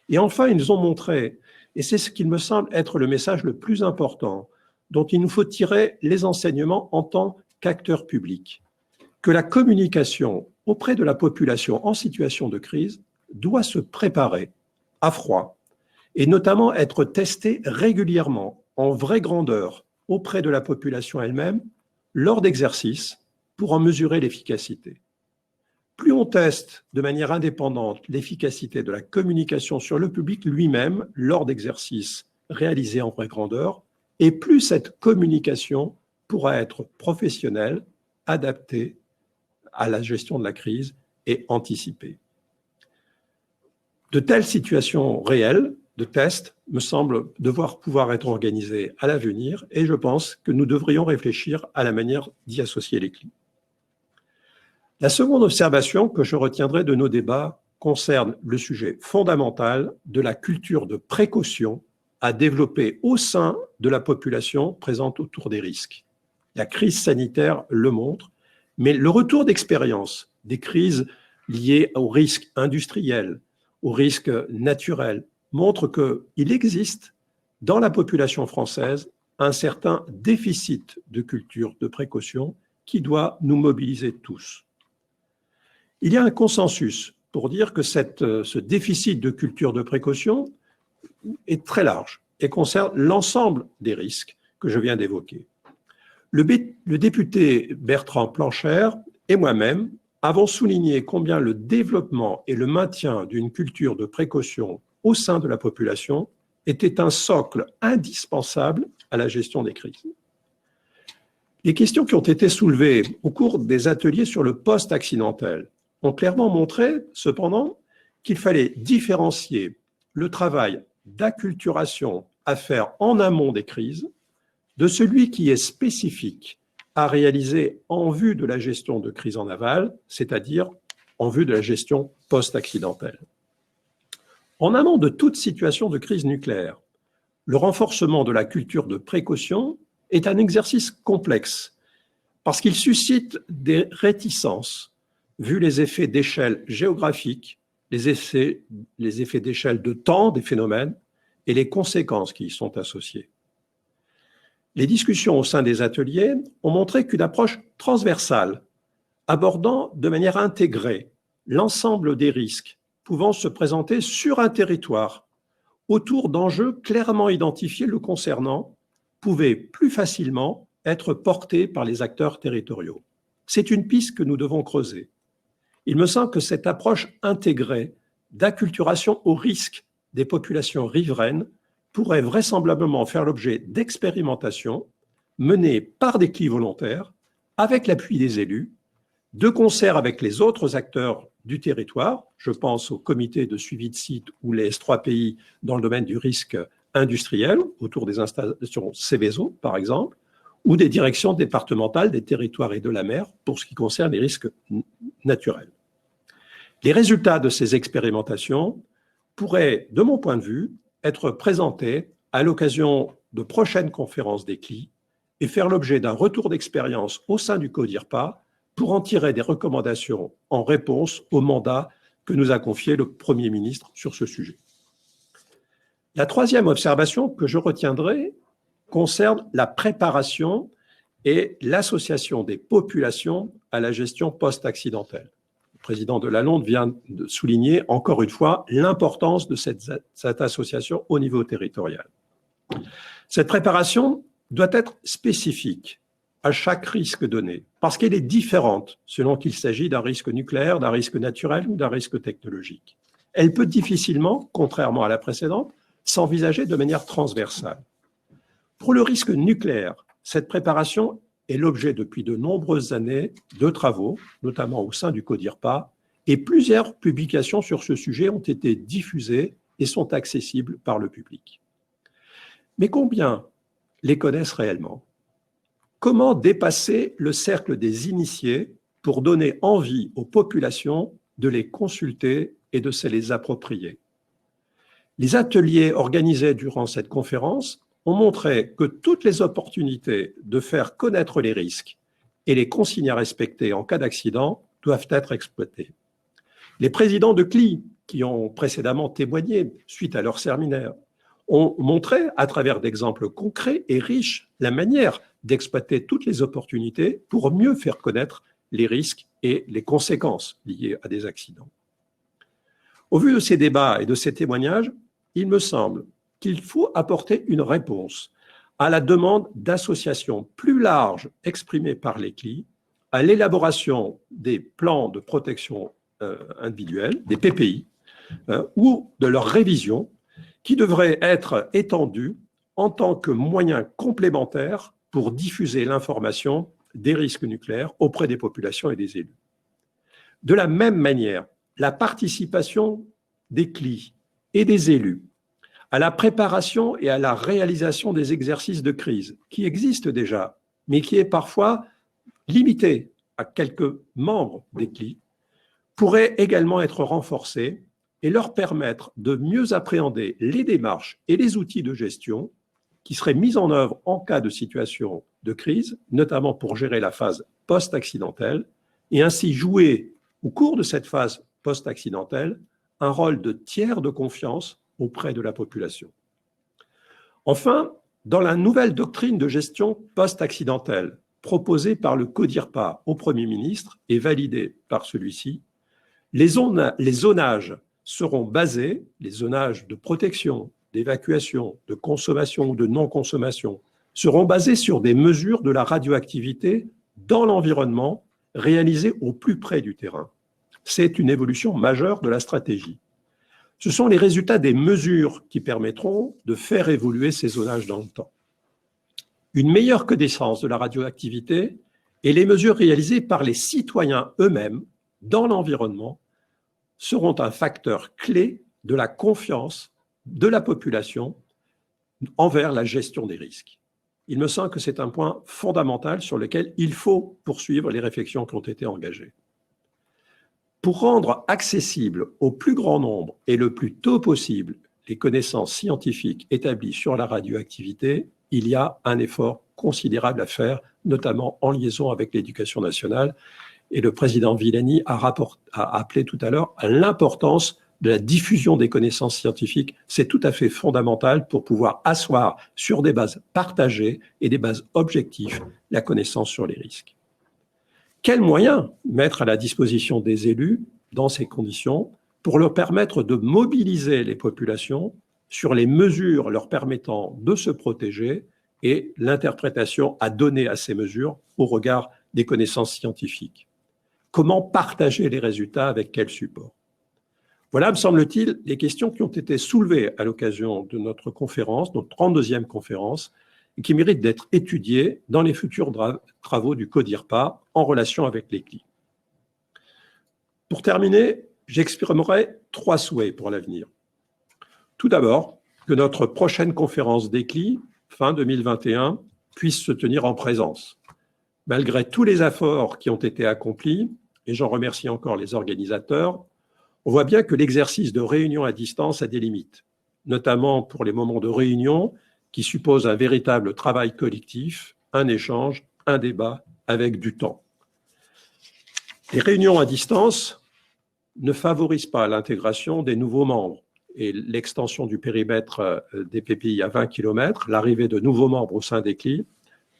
Et enfin, ils ont montré, et c'est ce qui me semble être le message le plus important, dont il nous faut tirer les enseignements en tant qu'acteurs publics, que la communication auprès de la population en situation de crise doit se préparer à froid et notamment être testée régulièrement en vraie grandeur auprès de la population elle-même lors d'exercices pour en mesurer l'efficacité. Plus on teste de manière indépendante l'efficacité de la communication sur le public lui-même lors d'exercices réalisés en vraie grandeur, et plus cette communication pourra être professionnelle, adaptée à la gestion de la crise et anticipée. De telles situations réelles de tests me semblent devoir pouvoir être organisées à l'avenir et je pense que nous devrions réfléchir à la manière d'y associer les CLI. La seconde observation que je retiendrai de nos débats concerne le sujet fondamental de la culture de précaution à développer au sein de la population présente autour des risques. La crise sanitaire le montre, mais le retour d'expérience des crises liées aux risques industriels, aux risques naturels, montre qu'il existe dans la population française un certain déficit de culture de précaution qui doit nous mobiliser tous. Il y a un consensus pour dire que ce déficit de culture de précaution est très large et concerne l'ensemble des risques que je viens d'évoquer. Le député Bertrand Plancher et moi-même avons souligné combien le développement et le maintien d'une culture de précaution au sein de la population était un socle indispensable à la gestion des crises. Les questions qui ont été soulevées au cours des ateliers sur le post-accidentel ont clairement montré, cependant, qu'il fallait différencier le travail d'acculturation à faire en amont des crises de celui qui est spécifique à réaliser en vue de la gestion de crise en aval, c'est-à-dire en vue de la gestion post-accidentelle. En amont de toute situation de crise nucléaire, le renforcement de la culture de précaution est un exercice complexe parce qu'il suscite des réticences vu les effets d'échelle géographique, les effets d'échelle de temps des phénomènes et les conséquences qui y sont associées. Les discussions au sein des ateliers ont montré qu'une approche transversale, abordant de manière intégrée l'ensemble des risques pouvant se présenter sur un territoire autour d'enjeux clairement identifiés le concernant, pouvait plus facilement être portée par les acteurs territoriaux. C'est une piste que nous devons creuser. Il me semble que cette approche intégrée d'acculturation au risque des populations riveraines pourrait vraisemblablement faire l'objet d'expérimentations menées par des CLI volontaires, avec l'appui des élus, de concert avec les autres acteurs du territoire, je pense au comité de suivi de site ou les S3PI dans le domaine du risque industriel, autour des installations Céveso par exemple, ou des directions départementales des territoires et de la mer pour ce qui concerne les risques naturels. Les résultats de ces expérimentations pourraient, de mon point de vue, être présentés à l'occasion de prochaines conférences des CLI et faire l'objet d'un retour d'expérience au sein du CODIRPA pour en tirer des recommandations en réponse au mandat que nous a confié le Premier ministre sur ce sujet. La troisième observation que je retiendrai concerne la préparation et l'association des populations à la gestion post-accidentelle. Le président de Lalonde vient de souligner encore une fois l'importance de cette association au niveau territorial. Cette préparation doit être spécifique à chaque risque donné, parce qu'elle est différente selon qu'il s'agit d'un risque nucléaire, d'un risque naturel ou d'un risque technologique. Elle peut difficilement, contrairement à la précédente, s'envisager de manière transversale. Pour le risque nucléaire, cette préparation est l'objet depuis de nombreuses années de travaux, notamment au sein du CODIRPA, et plusieurs publications sur ce sujet ont été diffusées et sont accessibles par le public. Mais combien les connaissent réellement ? Comment dépasser le cercle des initiés pour donner envie aux populations de les consulter et de se les approprier? Les ateliers organisés durant cette conférence ont montré que toutes les opportunités de faire connaître les risques et les consignes à respecter en cas d'accident doivent être exploitées. Les présidents de CLI, qui ont précédemment témoigné suite à leur séminaire, ont montré, à travers d'exemples concrets et riches, la manière d'exploiter toutes les opportunités pour mieux faire connaître les risques et les conséquences liées à des accidents. Au vu de ces débats et de ces témoignages, il me semble qu'il faut apporter une réponse à la demande d'associations plus larges exprimées par les CLI à l'élaboration des plans de protection individuelle, des PPI, ou de leur révision, qui devraient être étendus en tant que moyen complémentaire pour diffuser l'information des risques nucléaires auprès des populations et des élus. De la même manière, la participation des CLI et des élus à la préparation et à la réalisation des exercices de crise, qui existent déjà, mais qui est parfois limitée à quelques membres des CLI, pourrait également être renforcée et leur permettre de mieux appréhender les démarches et les outils de gestion qui seraient mis en œuvre en cas de situation de crise, notamment pour gérer la phase post-accidentelle, et ainsi jouer, au cours de cette phase post-accidentelle, un rôle de tiers de confiance auprès de la population. Enfin, dans la nouvelle doctrine de gestion post-accidentelle proposée par le CODIRPA au Premier ministre et validée par celui-ci, les zonages seront basés, les zonages de protection, d'évacuation, de consommation ou de non-consommation, seront basés sur des mesures de la radioactivité dans l'environnement réalisées au plus près du terrain. C'est une évolution majeure de la stratégie. Ce sont les résultats des mesures qui permettront de faire évoluer ces zonages dans le temps. Une meilleure connaissance de la radioactivité et les mesures réalisées par les citoyens eux-mêmes dans l'environnement seront un facteur clé de la confiance de la population envers la gestion des risques. Il me semble que c'est un point fondamental sur lequel il faut poursuivre les réflexions qui ont été engagées. Pour rendre accessible au plus grand nombre et le plus tôt possible les connaissances scientifiques établies sur la radioactivité, il y a un effort considérable à faire, notamment en liaison avec l'Éducation nationale. Et le président Villani a appelé tout à l'heure à l'importance de la diffusion des connaissances scientifiques. C'est tout à fait fondamental pour pouvoir asseoir sur des bases partagées et des bases objectives la connaissance sur les risques. Quels moyens mettre à la disposition des élus dans ces conditions pour leur permettre de mobiliser les populations sur les mesures leur permettant de se protéger et l'interprétation à donner à ces mesures au regard des connaissances scientifiques? Comment partager les résultats, avec quel support? Voilà, me semble-t-il, les questions qui ont été soulevées à l'occasion de notre conférence, notre 32e conférence, et qui méritent d'être étudiées dans les futurs travaux du CODIRPA en relation avec les CLI. Pour terminer, j'exprimerai 3 souhaits pour l'avenir. Tout d'abord, que notre prochaine conférence des CLI, fin 2021, puisse se tenir en présence. Malgré tous les efforts qui ont été accomplis, et j'en remercie encore les organisateurs, on voit bien que l'exercice de réunion à distance a des limites, notamment pour les moments de réunion qui supposent un véritable travail collectif, un échange, un débat avec du temps. Les réunions à distance ne favorisent pas l'intégration des nouveaux membres et l'extension du périmètre des PPI à 20 km, l'arrivée de nouveaux membres au sein des CLI,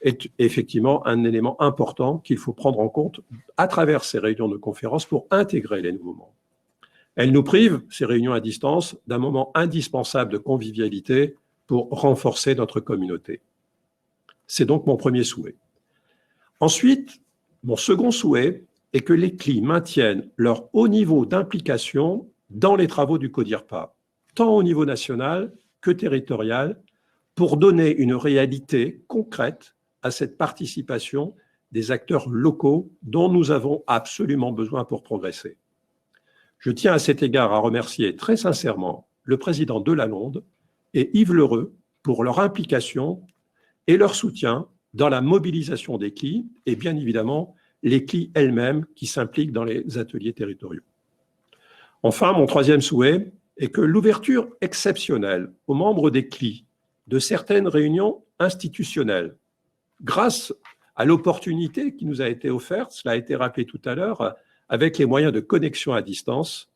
est effectivement un élément important qu'il faut prendre en compte à travers ces réunions de conférence pour intégrer les nouveaux membres. Elles nous privent, ces réunions à distance, d'un moment indispensable de convivialité pour renforcer notre communauté. C'est donc mon premier souhait. Ensuite, mon second souhait est que les CLI maintiennent leur haut niveau d'implication dans les travaux du CODIRPA, tant au niveau national que territorial, pour donner une réalité concrète à cette participation des acteurs locaux dont nous avons absolument besoin pour progresser. Je tiens à cet égard à remercier très sincèrement le président Delalonde et Yves Lheureux pour leur implication et leur soutien dans la mobilisation des CLI et bien évidemment les CLI elles-mêmes qui s'impliquent dans les ateliers territoriaux. Enfin, mon troisième souhait est que l'ouverture exceptionnelle aux membres des CLI de certaines réunions institutionnelles, grâce à l'opportunité qui nous a été offerte, cela a été rappelé tout à l'heure, avec les moyens de connexion à distance,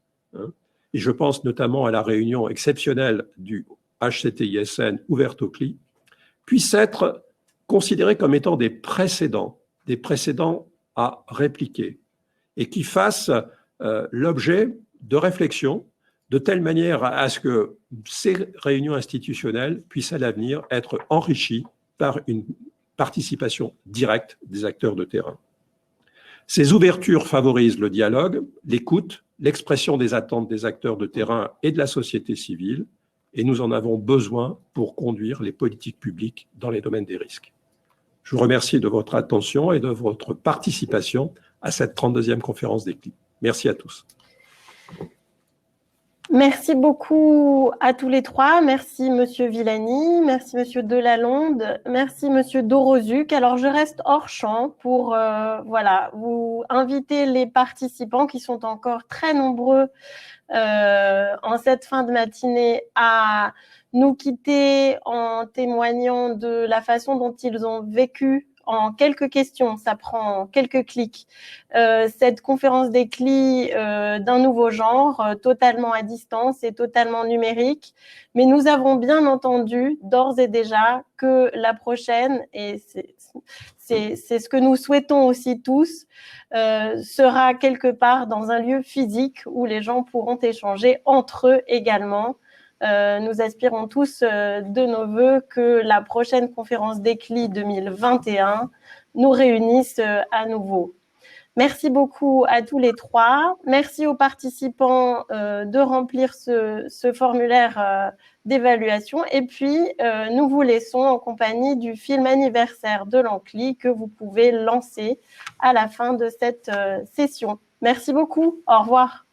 et je pense notamment à la réunion exceptionnelle du HCTISN ouverte aux CLI, puissent être considérés comme étant des précédents à répliquer, et qui fassent l'objet de réflexions de telle manière à ce que ces réunions institutionnelles puissent à l'avenir être enrichies par une participation directe des acteurs de terrain. Ces ouvertures favorisent le dialogue, l'écoute, l'expression des attentes des acteurs de terrain et de la société civile, et nous en avons besoin pour conduire les politiques publiques dans les domaines des risques. Je vous remercie de votre attention et de votre participation à cette 32e conférence des CLI. Merci à tous. Merci beaucoup à tous les trois. Merci Monsieur Villani, merci Monsieur Delalonde, merci Monsieur Dorozuc. Alors je reste hors champ pour voilà, vous inviter les participants qui sont encore très nombreux en cette fin de matinée à nous quitter en témoignant de la façon dont ils ont vécu en quelques questions, ça prend quelques clics, cette conférence des CLI d'un nouveau genre, totalement à distance et totalement numérique. Mais nous avons bien entendu d'ores et déjà que la prochaine, et c'est ce que nous souhaitons aussi tous, sera quelque part dans un lieu physique où les gens pourront échanger entre eux également. Nous aspirons tous de nos voeux que la prochaine conférence des CLI 2021 nous réunisse à nouveau. Merci beaucoup à tous les trois. Merci aux participants de remplir ce formulaire d'évaluation. Et puis, nous vous laissons en compagnie du film anniversaire de l'Ancli que vous pouvez lancer à la fin de cette session. Merci beaucoup. Au revoir.